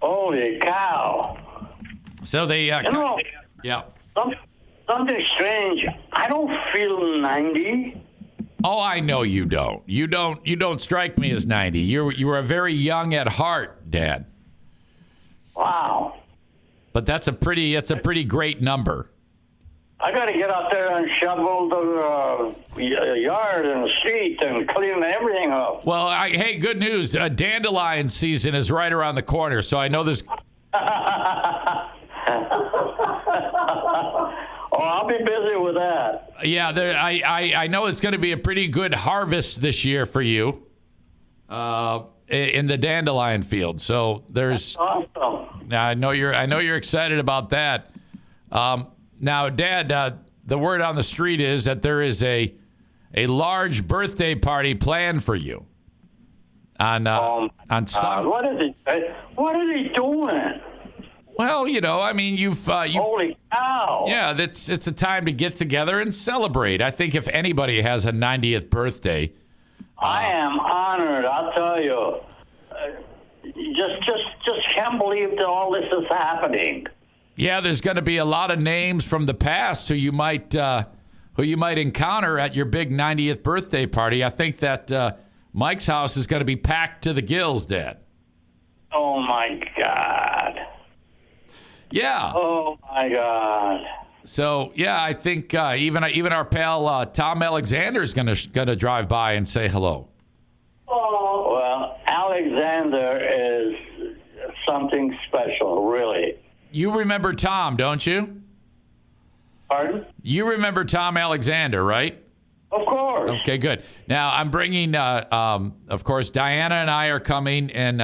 S8: Holy cow.
S1: So they. Yeah.
S8: Something strange. I don't feel 90.
S1: Oh, I know you don't. You don't strike me as 90. You were very young at heart, Dad.
S8: Wow.
S1: But that's a pretty great number.
S8: I got to get out there and shovel the yard and street and clean everything up.
S1: Well, hey, good news. Dandelion season is right around the corner, so I know there's.
S8: Oh, I'll be busy with that.
S1: Yeah, I know it's going to be a pretty good harvest this year for you in the dandelion field. So there's.
S8: That's awesome.
S1: I know you're excited about that. Now, Dad, the word on the street is that there is a large birthday party planned for you on Sunday.
S8: What is he doing?
S1: Well, I mean, you've
S8: Holy cow!
S1: Yeah, it's a time to get together and celebrate. I think if anybody has a 90th birthday,
S8: I am honored. I'll tell you. Just can't believe that all this is happening.
S1: Yeah, there's going to be a lot of names from the past who you might encounter at your big 90th birthday party. I think that Mike's house is going to be packed to the gills, Dad.
S8: Oh my God.
S1: Yeah.
S8: Oh my God.
S1: So yeah, I think even our pal Tom Alexander is gonna drive by and say hello.
S8: Oh well, Alexander is something special, really.
S1: you remember Tom, don't you?
S8: Pardon?
S1: You remember Tom Alexander, right?
S8: Of course.
S1: Okay, good. Now I'm bringing, of course, Diana and I are coming, and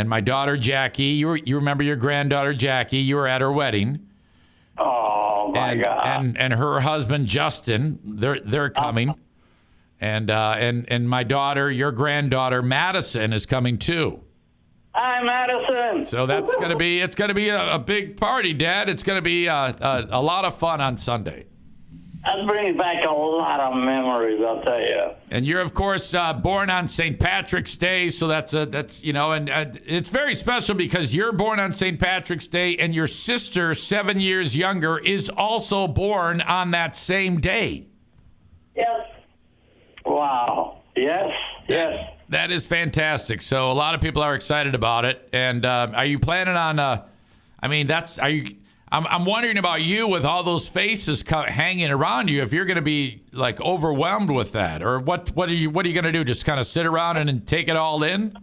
S1: my daughter Jackie. You remember your granddaughter Jackie? You were at her wedding.
S8: Oh my God!
S1: And her husband Justin, they're coming, and my daughter, your granddaughter Madison, is coming too.
S8: Hi, Madison.
S1: So it's gonna be a big party, Dad. It's gonna be a lot of fun on Sunday.
S8: That brings back a lot of memories, I'll tell you.
S1: And you're, of course, born on St. Patrick's Day, so that's it's very special because you're born on St. Patrick's Day, and your sister, 7 years younger, is also born on that same day.
S9: Yes.
S8: Wow. Yes. Yes.
S1: That is fantastic. So a lot of people are excited about it. And are you planning on? I'm wondering about you with all those faces hanging around you. If you're going to be like overwhelmed with that, or what are you going to do? Just kind of sit around and take it all in?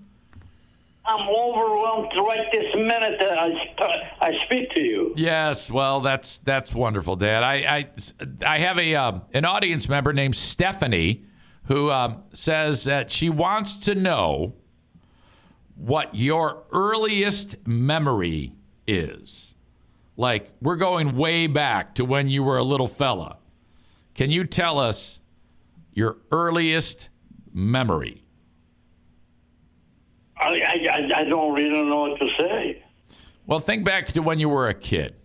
S8: I'm overwhelmed right this minute that I speak to you.
S1: Yes, well, that's wonderful, Dad. I have an audience member named Stephanie who says that she wants to know what your earliest memory is. Like, we're going way back to when you were a little fella. Can you tell us your earliest memory?
S8: I don't really know what to say.
S1: Well, think back to when you were a kid.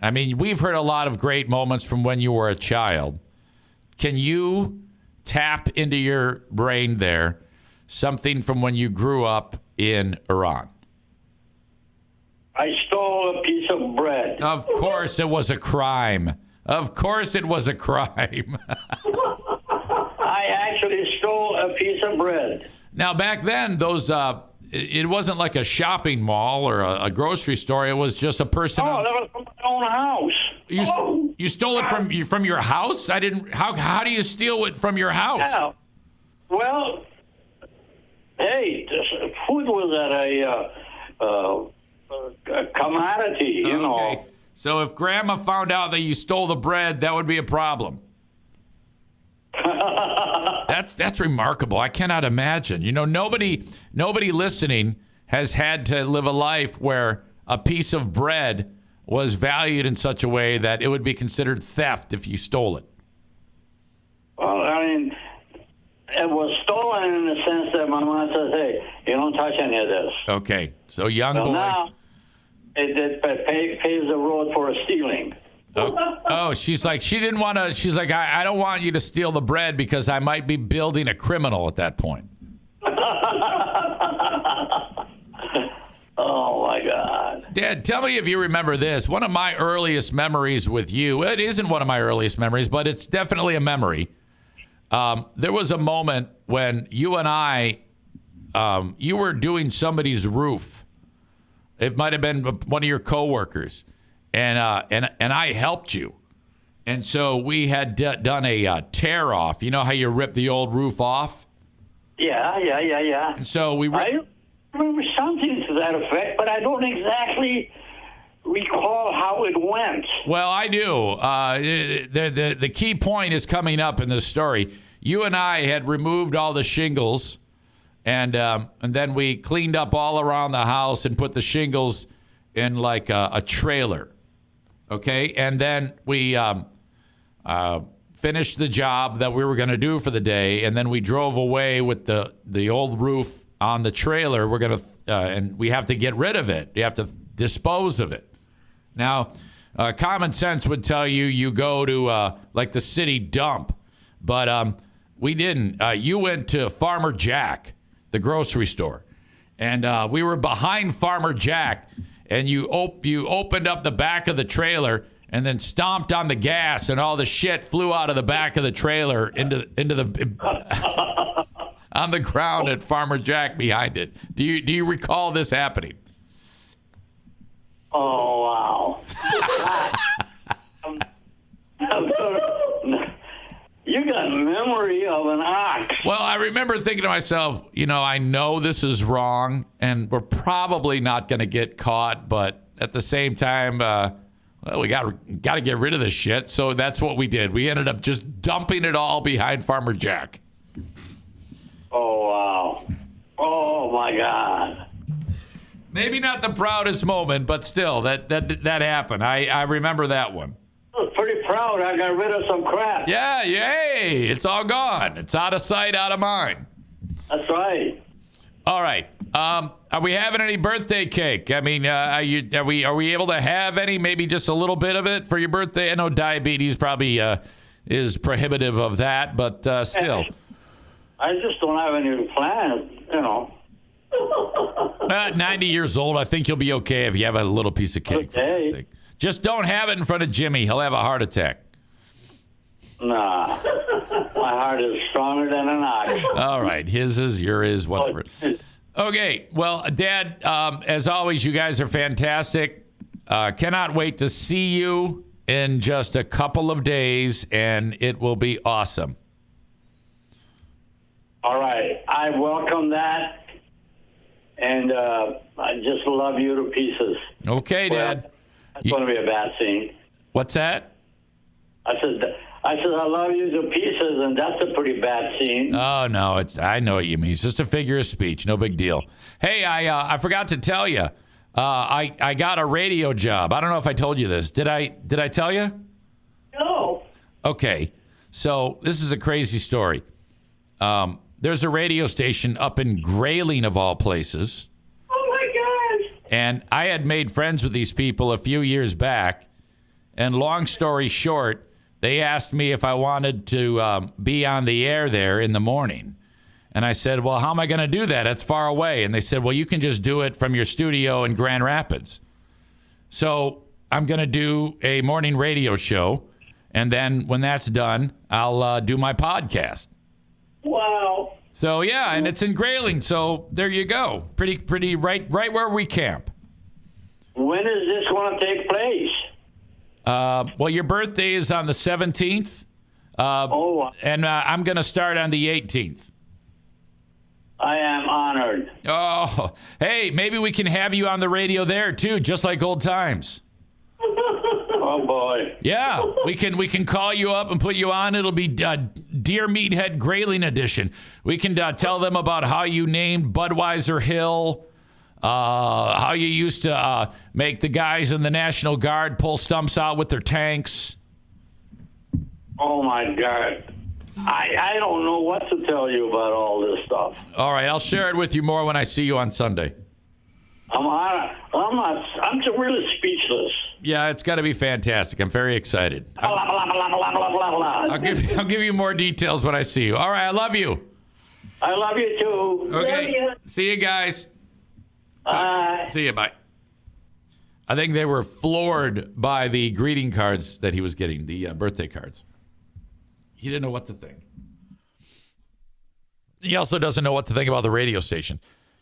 S1: I mean, we've heard a lot of great moments from when you were a child. Can you tap into your brain there something from when you grew up in Iran?
S8: I stole a piece of bread.
S1: Of course it was a crime. Of course it was a crime.
S8: I actually stole a piece of bread.
S1: Now, back then, those it wasn't like a shopping mall or a grocery store. It was just a person.
S8: Oh, that was from my own house.
S1: You stole it from your house? I didn't. How do you steal it from your house?
S8: Yeah. Well, hey, food was at a commodity, you know.
S1: So if Grandma found out that you stole the bread, that would be a problem. That's remarkable. I cannot imagine. You know, nobody listening has had to live a life where a piece of bread was valued in such a way that it would be considered theft if you stole it.
S8: Well, I mean, it was stolen in the sense that my mom says, "Hey, you don't touch any of this."
S1: Okay, so young boy.
S8: Now it paves the road for stealing.
S1: Oh, she's like, she didn't want to. She's like, I don't want you to steal the bread because I might be building a criminal at that point.
S8: Oh, my God.
S1: Dad, tell me if you remember this. One of my earliest memories with you, it isn't one of my earliest memories, but it's definitely a memory. There was a moment when you and I, you were doing somebody's roof. It might have been one of your coworkers. And I helped you. And so we had done a tear off. You know how you rip the old roof off?
S8: Yeah.
S1: And so
S8: I remember something to that effect, but I don't exactly recall how it went.
S1: Well, I do. The key point is coming up in this story. You and I had removed all the shingles, and then we cleaned up all around the house and put the shingles in like a trailer. Okay, and then we finished the job that we were going to do for the day, and then we drove away with the old roof on the trailer. We're going to, and we have to get rid of it. You have to dispose of it. Now, common sense would tell you go to like the city dump, but we didn't. You went to Farmer Jack, the grocery store, and we were behind Farmer Jack. And you opened up the back of the trailer and then stomped on the gas, and all the shit flew out of the back of the trailer into the on the ground at Farmer Jack behind it. Do you recall this happening?
S8: Oh, wow. You got memory of an ox.
S1: Well, I remember thinking to myself, I know this is wrong, and we're probably not going to get caught, but at the same time, well, we got to get rid of this shit. So that's what we did. We ended up just dumping it all behind Farmer Jack.
S8: Oh, wow. Oh, my God.
S1: Maybe not the proudest moment, but still, that happened. I remember that one.
S8: I was pretty proud. I got rid of some crap.
S1: Yeah, yay. It's all gone. It's out of sight, out of mind.
S8: That's right.
S1: All right. Are we having any birthday cake? I mean, are we able to have any? Maybe just a little bit of it for your birthday? I know diabetes probably is prohibitive of that, but still.
S8: I just don't have any plans,
S1: 90 years old, I think you'll be okay if you have a little piece of cake. For God's sake. Just don't have it in front of Jimmy. He'll have a heart attack.
S8: Nah. My heart is stronger than an ox.
S1: All right. His is, yours is, whatever. Okay. Well, Dad, as always, you guys are fantastic. Cannot wait to see you in just a couple of days, and it will be awesome.
S8: All right. I welcome that. And I just love you to pieces.
S1: Okay, Dad.
S8: That's going to be a bad scene.
S1: What's that?
S8: I said, I love you to pieces, and that's a pretty bad scene.
S1: Oh, no. I know what you mean. It's just a figure of speech. No big deal. Hey, I forgot to tell you. I got a radio job. I don't know if I told you this. Did I tell you?
S9: No.
S1: Okay. So this is a crazy story. There's a radio station up in Grayling, of all places.
S9: Oh, my gosh.
S1: And I had made friends with these people a few years back. And long story short, they asked me if I wanted to be on the air there in the morning. And I said, well, how am I going to do that? It's far away. And they said, well, you can just do it from your studio in Grand Rapids. So I'm going to do a morning radio show. And then when that's done, I'll do my podcast.
S9: Wow.
S1: So, yeah, and it's in Grayling. So there you go. Pretty right where we camp.
S8: When is this going to take place?
S1: Well, your birthday is on the 17th. And I'm going to start on the 18th.
S8: I am honored.
S1: Oh, hey, maybe we can have you on the radio there, too, just like old times.
S8: Oh, boy.
S1: Yeah, we can call you up and put you on. It'll be Dear Meathead Grayling edition. We can tell them about how you named Budweiser Hill, how you used to make the guys in the National Guard pull stumps out with their tanks.
S8: Oh, my God. I don't know what to tell you about all this stuff.
S1: All right, I'll share it with you more when I see you on Sunday.
S8: I'm just really speechless.
S1: Yeah, it's got to be fantastic. I'm very excited. I'll give you more details when I see you. All right, I love you.
S8: I love you too.
S1: Okay,
S9: Love you.
S1: see you guys.
S8: Bye.
S1: See you, bye. I think they were floored by the greeting cards that he was getting, the birthday cards. He didn't know what to think. He also doesn't know what to think about the radio station.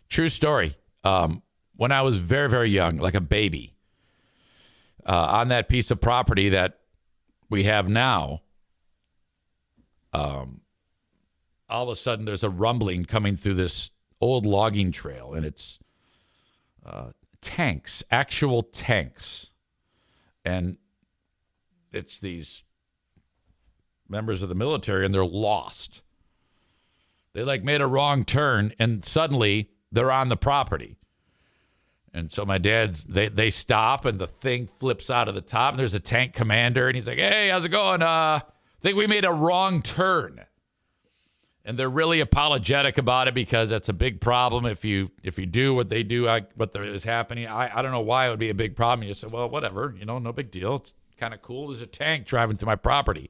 S1: True story. When I was very, very young, like a baby, on that piece of property that we have now, all of a sudden there's a rumbling coming through this old logging trail, and it's tanks, actual tanks. And it's these members of the military, and they're lost. They made a wrong turn, and suddenly they're on the property. And so my they stop, and the thing flips out of the top, and there's a tank commander, and he's like, hey, how's it going? I think we made a wrong turn. And they're really apologetic about it because that's a big problem if you do what they do, what is happening. I don't know why it would be a big problem. You say, well, whatever, no big deal. It's kind of cool. There's a tank driving through my property.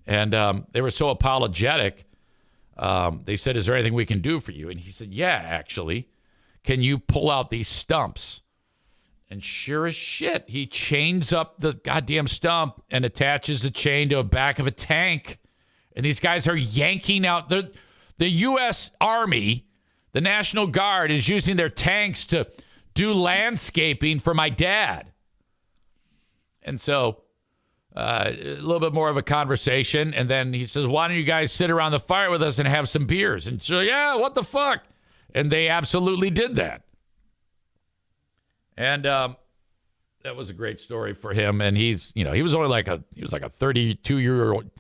S1: And they were so apologetic. They said, is there anything we can do for you? And he said, yeah, actually. Can you pull out these stumps? And sure as shit, he chains up the goddamn stump and attaches the chain to the back of a tank. And these guys are yanking out. The U.S. Army, the National Guard, is using their tanks to do landscaping for my dad. And so a little bit more of a conversation. And then he says, why don't you guys sit around the fire with us and have some beers? And so, yeah, what the fuck? And they absolutely did that. And that was a great story for him. And he's, he was only like a 32-year-old,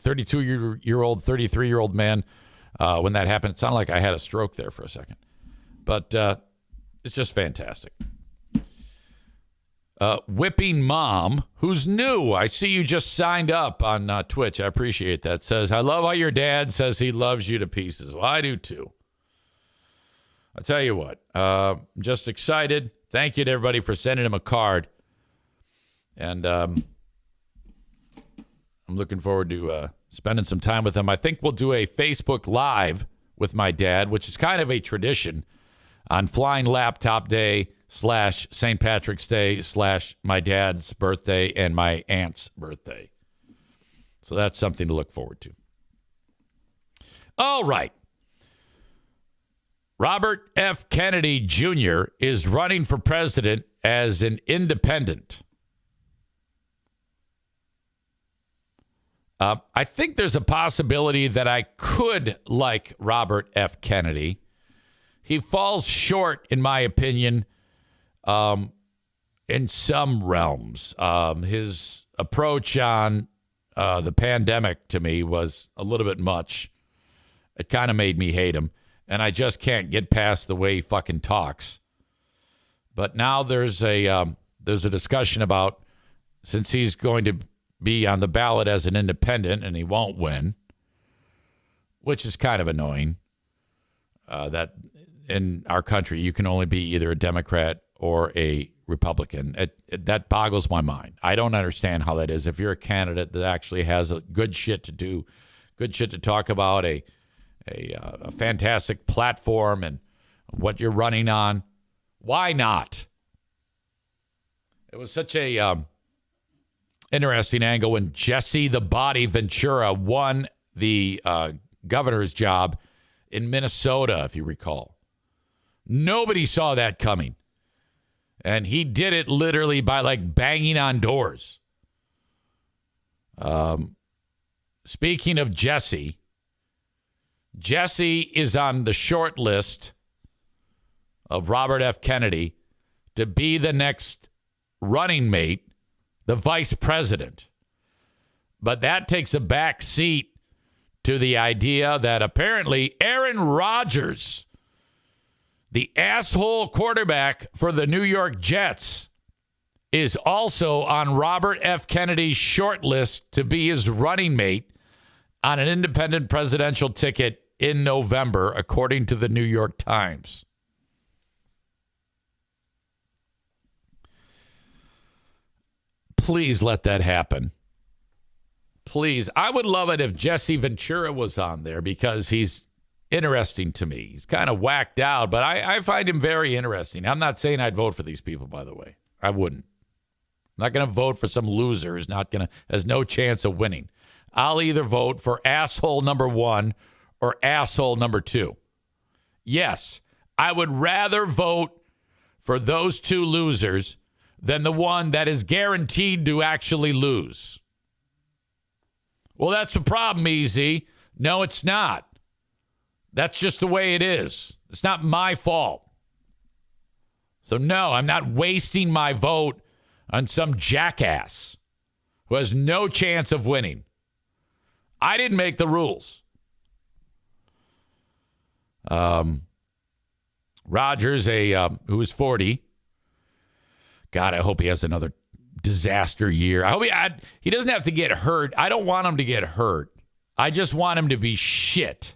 S1: 33-year-old man when that happened. It sounded like I had a stroke there for a second. But it's just fantastic. Whipping Mom, who's new. I see you just signed up on Twitch. I appreciate that. Says, I love how your dad says he loves you to pieces. Well, I do too. I'll tell you what. I'm just excited. Thank you to everybody for sending him a card. And I'm looking forward to spending some time with him. I think we'll do a Facebook Live with my dad, which is kind of a tradition on Flying Laptop Day / St. Patrick's Day / my dad's birthday and my aunt's birthday. So that's something to look forward to. All right. Robert F. Kennedy Jr. is running for president as an independent. I think there's a possibility that I could like Robert F. Kennedy. He falls short, in my opinion, in some realms. His approach on the pandemic to me was a little bit much. It kind of made me hate him. And I just can't get past the way he fucking talks. But now there's a discussion about, since he's going to be on the ballot as an independent and he won't win, which is kind of annoying, that in our country you can only be either a Democrat or a Republican. That boggles my mind. I don't understand how that is. If you're a candidate that actually has a good shit to do, good shit to talk about, a fantastic platform and what you're running on, why not? It was such a interesting angle when Jesse the Body Ventura won the governor's job in Minnesota, if you recall. Nobody saw that coming. And he did it literally by like banging on doors. Speaking of Jesse is on the short list of Robert F. Kennedy to be the next running mate, the vice president. But that takes a back seat to the idea that apparently Aaron Rodgers, the asshole quarterback for the New York Jets, is also on Robert F. Kennedy's short list to be his running mate on an independent presidential ticket in November, according to the New York Times. Please let that happen. Please. I would love it if Jesse Ventura was on there because he's interesting to me. He's kind of whacked out, but I find him very interesting. I'm not saying I'd vote for these people, by the way. I wouldn't. I'm not going to vote for some loser who's has no chance of winning. I'll either vote for asshole number 1 or asshole number 2. Yes, I would rather vote for those two losers than the one that is guaranteed to actually lose. Well, that's the problem, EZ. No, it's not. That's just the way it is. It's not my fault. So, no, I'm not wasting my vote on some jackass who has no chance of winning. I didn't make the rules. Rodgers, who is 40. God, I hope he has another disaster year. I hope he doesn't have to get hurt. I don't want him to get hurt. I just want him to be shit.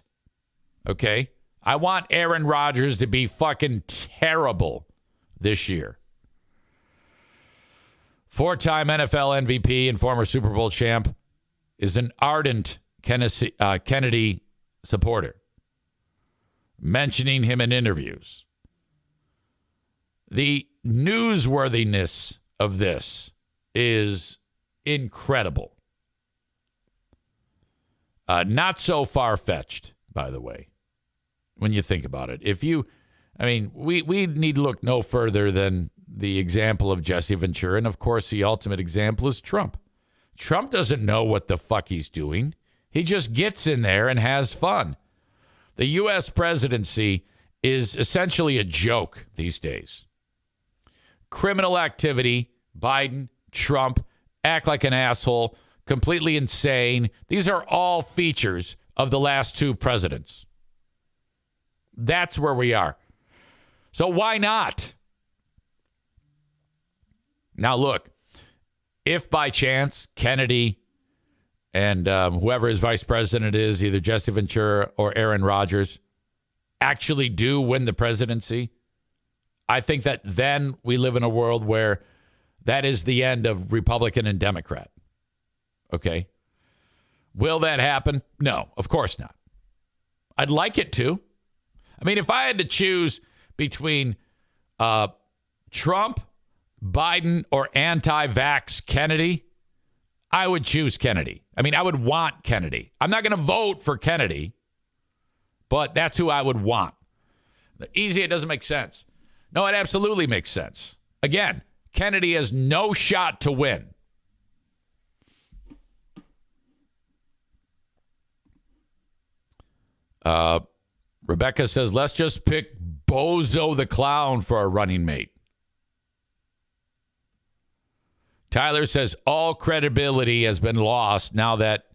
S1: Okay? I want Aaron Rodgers to be fucking terrible this year. 4-time NFL MVP and former Super Bowl champ is an ardent Kennedy supporter, mentioning him in interviews. The newsworthiness of this is incredible. Not so far-fetched, by the way, when you think about it. We need to look no further than the example of Jesse Ventura, and of course the ultimate example is Trump. Trump doesn't know what the fuck he's doing. He just gets in there and has fun. The U.S. presidency is essentially a joke these days. criminal activity, Biden, Trump, act like an asshole, completely insane. These are all features of the last two presidents. That's where we are. So why not? Now, look, if by chance Kennedy and whoever his vice president is, either Jesse Ventura or Aaron Rodgers, actually do win the presidency, I think that then we live in a world where that is the end of Republican and Democrat. Okay? Will that happen? No, of course not. I'd like it to. I mean, if I had to choose between Trump, Biden, or anti-vax Kennedy, I would choose Kennedy. I mean, I would want Kennedy. I'm not going to vote for Kennedy, but that's who I would want. Easy, it doesn't make sense. No, it absolutely makes sense. Again, Kennedy has no shot to win. Rebecca says, let's just pick Bozo the Clown for our running mate. Tyler says, all credibility has been lost now that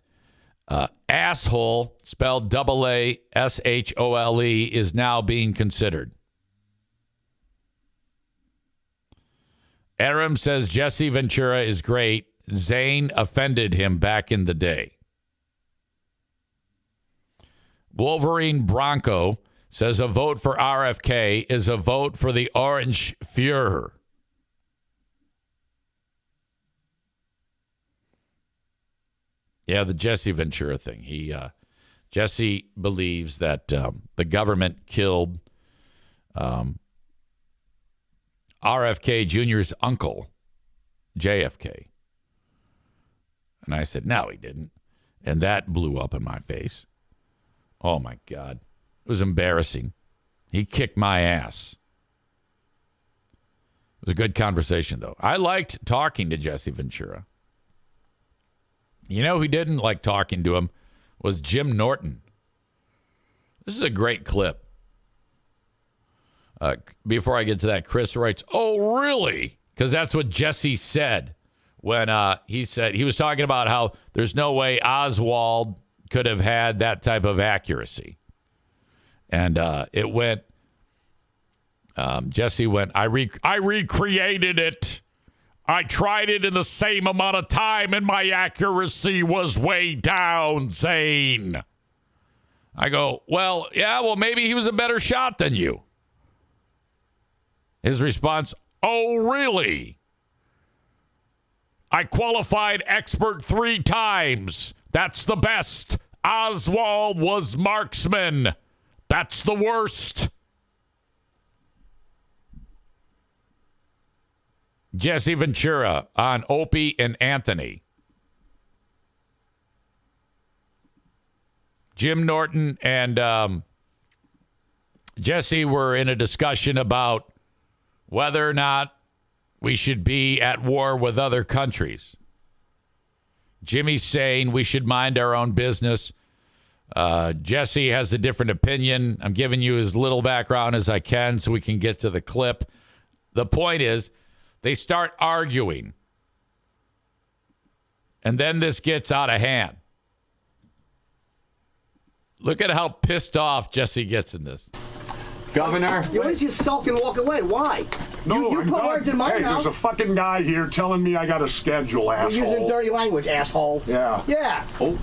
S1: asshole, spelled AASHOLE, is now being considered. Aram says, Jesse Ventura is great. Zane offended him back in the day. Wolverine Bronco says a vote for RFK is a vote for the Orange Fuhrer. Yeah, the Jesse Ventura thing. Jesse believes that the government killed RFK Jr.'s uncle, JFK. And I said, no, he didn't. And that blew up in my face. Oh, my God. It was embarrassing. He kicked my ass. It was a good conversation, though. I liked talking to Jesse Ventura. You know who didn't like talking to him was Jim Norton. This is a great clip. Before I get to that, Chris writes, oh, really? Because that's what Jesse said when he was talking about how there's no way Oswald could have had that type of accuracy. And it went, Jesse went, I recreated it. I tried it in the same amount of time and my accuracy was way down, Zane. I go, well, maybe he was a better shot than you. His response, oh, really? I qualified expert 3 times. That's the best. Oswald was marksman. That's the worst. Jesse Ventura on Opie and Anthony. Jim Norton and Jesse were in a discussion about whether or not we should be at war with other countries. Jimmy's saying we should mind our own business. Jesse has a different opinion. I'm giving you as little background as I can so we can get to the clip. The point is, they start arguing. And then this gets out of hand. Look at how pissed off Jesse gets in this.
S10: Governor?
S11: You always just sulk and walk away. Why?
S10: No,
S11: you put words in my mouth.
S10: Hey, there's a fucking guy here telling me I got a schedule, asshole.
S11: You're using dirty language, asshole.
S10: Yeah.
S11: Yeah.
S10: Oh.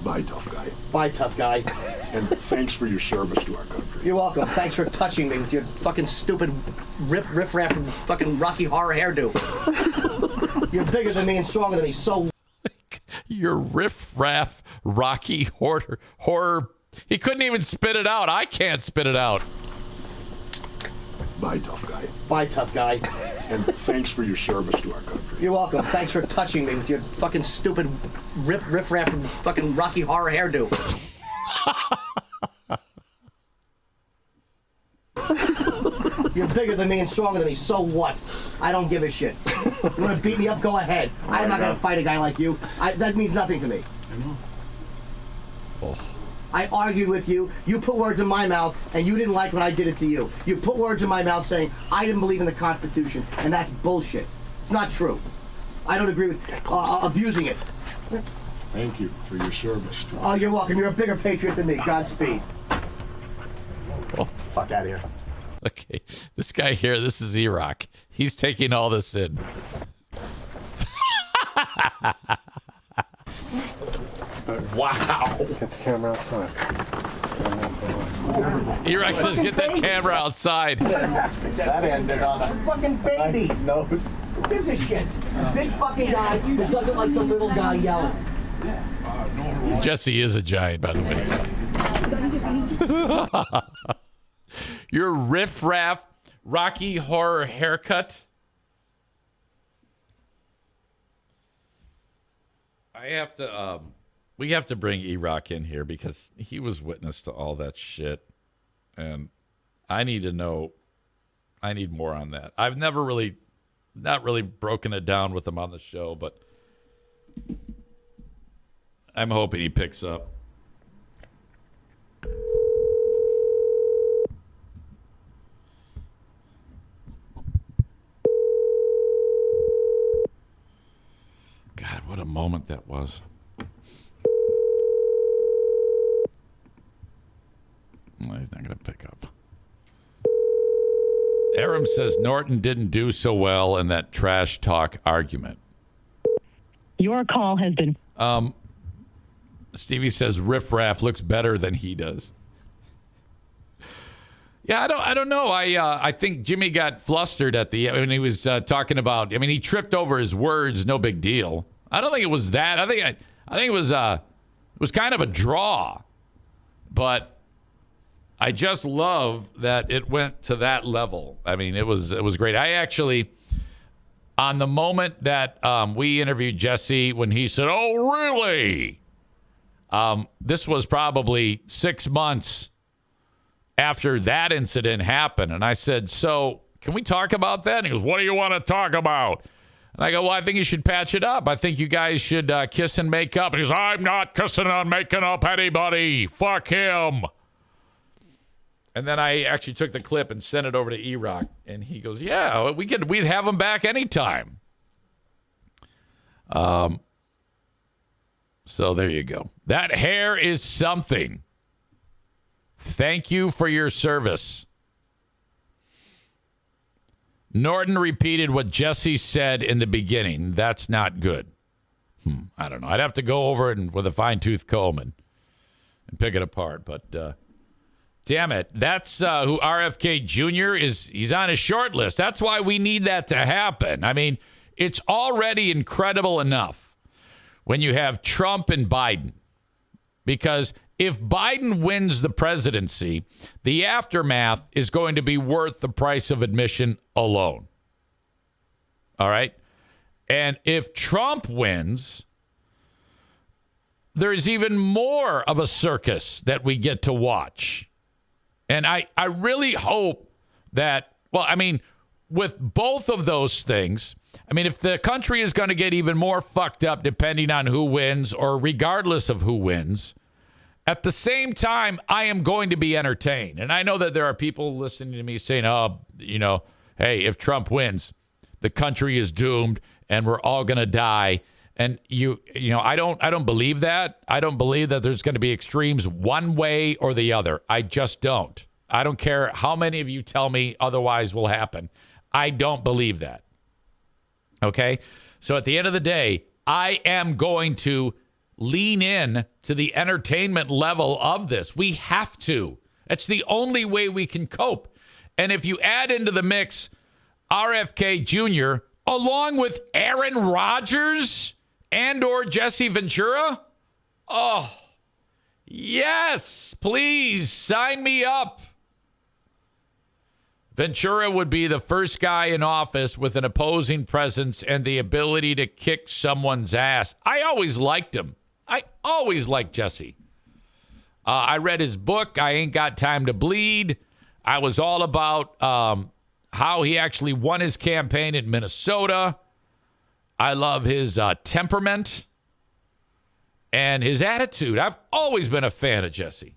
S10: Bye, tough guy.
S11: Bye, tough guy.
S10: And thanks for your service to our country.
S11: You're welcome. Thanks for touching me with your fucking stupid riff-raff fucking Rocky Horror hairdo. You're bigger than me and stronger than me, so...
S1: Your riff-raff Rocky horror. He couldn't even spit it out. I can't spit it out.
S10: Bye, tough guy.
S11: Bye, tough guy.
S10: And thanks for your service to our country.
S11: You're welcome. Thanks for touching me with your fucking stupid riff-raff fucking Rocky Horror hairdo. You're bigger than me and stronger than me, so what? I don't give a shit. You want to beat me up? Go ahead. I'm not going to fight a guy like you. That means nothing to me.
S10: I know.
S1: Oh.
S11: I argued with you. You put words in my mouth, and you didn't like when I did it to you. You put words in my mouth saying I didn't believe in the Constitution, and that's bullshit. It's not true. I don't agree with abusing it.
S10: Thank you for your service.
S11: Oh, you're welcome. You're a bigger patriot than me. Godspeed.
S1: Well,
S11: fuck out of here.
S1: Okay, this guy here, this is E-Rock. He's taking all this in. Wow.
S12: Get the camera outside.
S1: E-Rock says, get that camera outside.
S11: That ended on a fucking baby. No. Who gives a shit? Big fucking guy who doesn't like the little guy yelling.
S1: Jesse is a giant, by the way. Your riff-raff Rocky Horror haircut. We have to bring E-Rock in here because he was witness to all that shit. And I need to know, I need more on that. I've not really broken it down with him on the show, but I'm hoping he picks up. God, what a moment that was. Well, he's not going to pick up. Aram says Norton didn't do so well in that trash talk argument.
S13: Your call has been...
S1: Stevie says Riff Raff looks better than he does. Yeah, I don't know. I think Jimmy got flustered at the when he was talking about. I mean, he tripped over his words. No big deal. I don't think it was that. I think it was kind of a draw, but I just love that it went to that level. I mean, it was great. I actually, on the moment that we interviewed Jesse when he said, "Oh, really?" This was probably 6 months after that incident happened. And I said, so can we talk about that? And he goes, what do you want to talk about? And I go, well, I think you should patch it up. I think you guys should kiss and make up. And he goes, I'm not kissing and making up anybody. Fuck him. And then I actually took the clip and sent it over to E-Rock. And he goes, yeah, we'd have him back anytime. So there you go. That hair is something. Thank you for your service. Norton repeated what Jesse said in the beginning. That's not good. I don't know. I'd have to go over it with a fine-tooth comb and pick it apart. But damn it, that's who RFK Jr. is. He's on his short list. That's why we need that to happen. I mean, it's already incredible enough when you have Trump and Biden. Because if Biden wins the presidency, the aftermath is going to be worth the price of admission alone. All right? And if Trump wins, there's even more of a circus that we get to watch. And I really hope that, well, I mean, with both of those things, I mean, if the country is going to get even more fucked up depending on who wins or regardless of who wins, at the same time, I am going to be entertained. And I know that there are people listening to me saying, oh, you know, hey, if Trump wins, the country is doomed and we're all going to die. And you know, I don't believe that. I don't believe that there's going to be extremes one way or the other. I just don't. I don't care how many of you tell me otherwise will happen. I don't believe that. Okay? So at the end of the day, I am going to lean in to the entertainment level of this. We have to. It's the only way we can cope. And if you add into the mix RFK Jr. along with Aaron Rodgers and or Jesse Ventura, oh, yes, please sign me up. Ventura would be the first guy in office with an opposing presence and the ability to kick someone's ass. I always liked him. I always liked Jesse. I read his book, I Ain't Got Time to Bleed. I was all about how he actually won his campaign in Minnesota. I love his temperament. and his attitude. I've always been a fan of Jesse.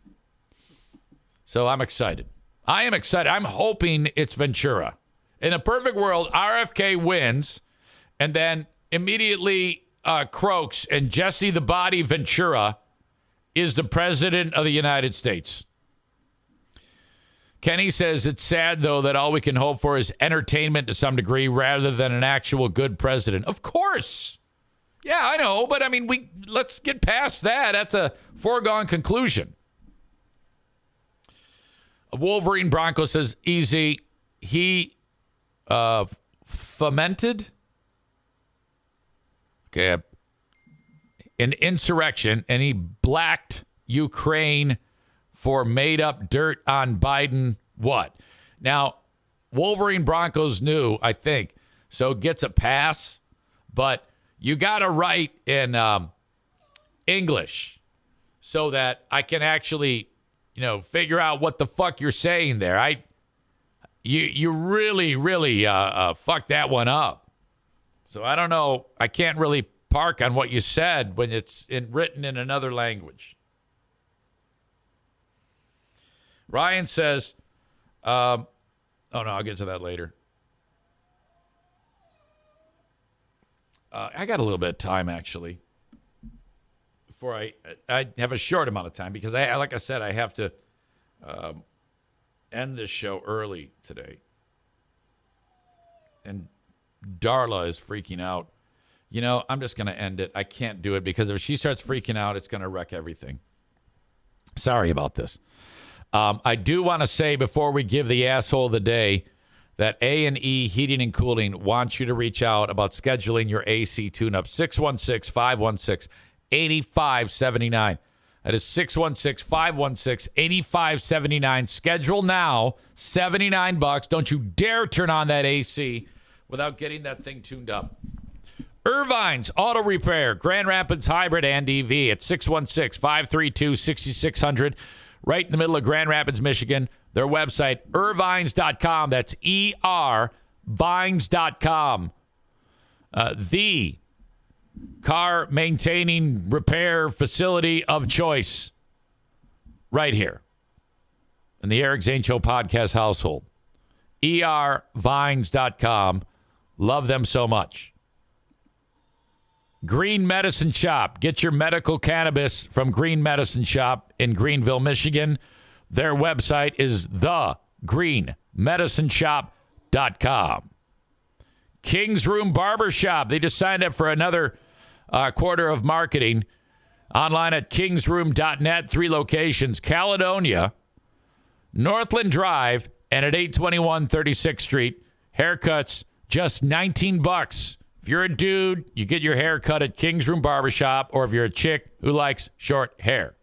S1: So I'm excited. I am excited. I'm hoping it's Ventura. In a perfect world, RFK wins and then immediately croaks, and Jesse the Body Ventura is the president of the United States. Kenny says it's sad, though, that all we can hope for is entertainment to some degree rather than an actual good president. Of course. Yeah, I know, but I mean, let's get past that. That's a foregone conclusion. Wolverine Bronco says, easy. He fomented an insurrection, and he blacked Ukraine for made up dirt on Biden. What? Now, Wolverine Broncos knew, I think, so gets a pass, but you got to write in English so that I can actually, figure out what the fuck you're saying there. You really, really fucked that one up. So I don't know. I can't really park on what you said when it's written in another language. Ryan says, oh no, I'll get to that later. I got a little bit of time, actually, before I have a short amount of time because like I said, I have to end this show early today. And Darla is freaking out. I'm just going to end it. I can't do it because if she starts freaking out, it's going to wreck everything. Sorry about this. I do want to say before we give the asshole of the day that A&E Heating and Cooling wants you to reach out about scheduling your AC tune-up. 616-516-8579. That is 616-516-8579. Schedule now. $79. Don't you dare turn on that AC without getting that thing tuned up. Irvine's Auto Repair, Grand Rapids Hybrid and EV at 616-532-6600. Right in the middle of Grand Rapids, Michigan. Their website, irvines.com. That's vines.com. The car maintaining repair facility of choice right here in the Eric Zane Show podcast household. ervines.com. Love them so much. Green Medicine Shop. Get your medical cannabis from Green Medicine Shop in Greenville, Michigan. Their website is thegreenmedicineshop.com. King's Room Barbershop. They just signed up for another quarter of marketing. Online at kingsroom.net. 3 locations. Caledonia, Northland Drive, and at 821 36th Street. Haircuts, just $19. If you're a dude, you get your hair cut at King's Room Barbershop, or if you're a chick who likes short hair.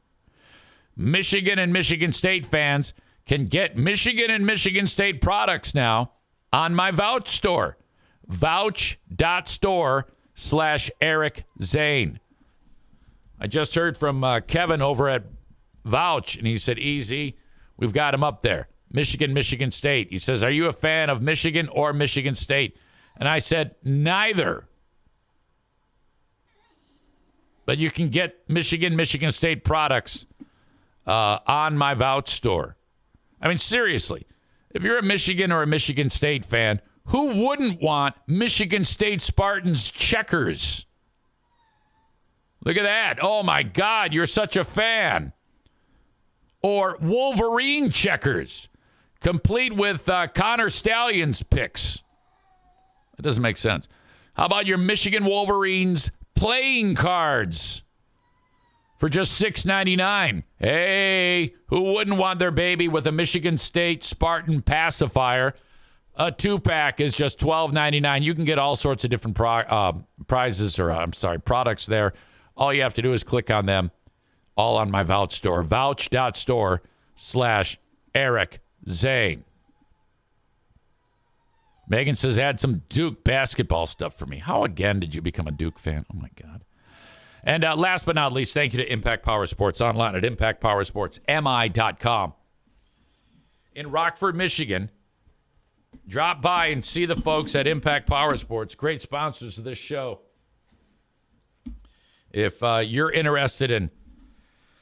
S1: Michigan and Michigan State fans can get Michigan and Michigan State products now on my Vouch store. Vouch.store/Eric Zane. I just heard from Kevin over at Vouch, and he said, easy, we've got him up there. Michigan, Michigan State. He says, are you a fan of Michigan or Michigan State? And I said, neither. But you can get Michigan, Michigan State products on my Vouch store. I mean, seriously, if you're a Michigan or a Michigan State fan, who wouldn't want Michigan State Spartans checkers? Look at that. Oh, my God, you're such a fan. Or Wolverine checkers, complete with Connor Stalions picks. It doesn't make sense. How about your Michigan Wolverines playing cards for just $6.99? Hey, who wouldn't want their baby with a Michigan State Spartan pacifier? A 2-pack is just $12.99. You can get all sorts of different products there. All you have to do is click on them. All on my Vouch store. Vouch.store/Eric Zane. Megan says, add some Duke basketball stuff for me. How again did you become a Duke fan? Oh, my God. And last but not least, thank you to Impact Power Sports online at impactpowersportsmi.com. In Rockford, Michigan, drop by and see the folks at Impact Power Sports, great sponsors of this show. If you're interested in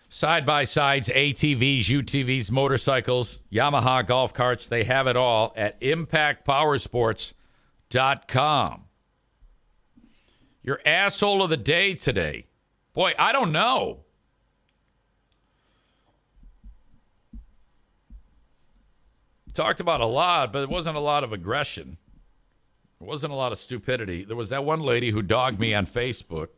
S1: side-by-sides, ATVs, UTVs, motorcycles, Yamaha golf carts, they have it all at impactpowersports.com. Your asshole of the day today. Boy, I don't know. Talked about a lot, but it wasn't a lot of aggression. There wasn't a lot of stupidity. There was that one lady who dogged me on Facebook.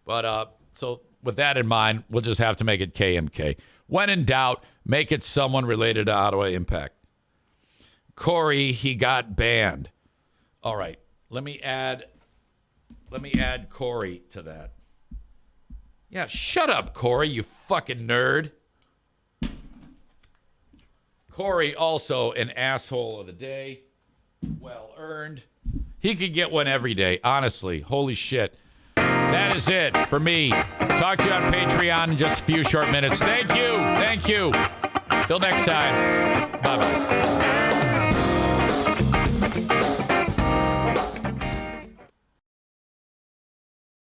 S1: But so with that in mind, we'll just have to make it KMK. When in doubt, make it someone related to Ottawa Impact. Corey, he got banned. All right, let me add Corey to that. Yeah, shut up, Corey, you fucking nerd. Corey, also an asshole of the day. Well earned. He could get one every day, honestly. Holy shit. That is it for me. Talk to you on Patreon in just a few short minutes. Thank you. Thank you. Till next time. Bye-bye.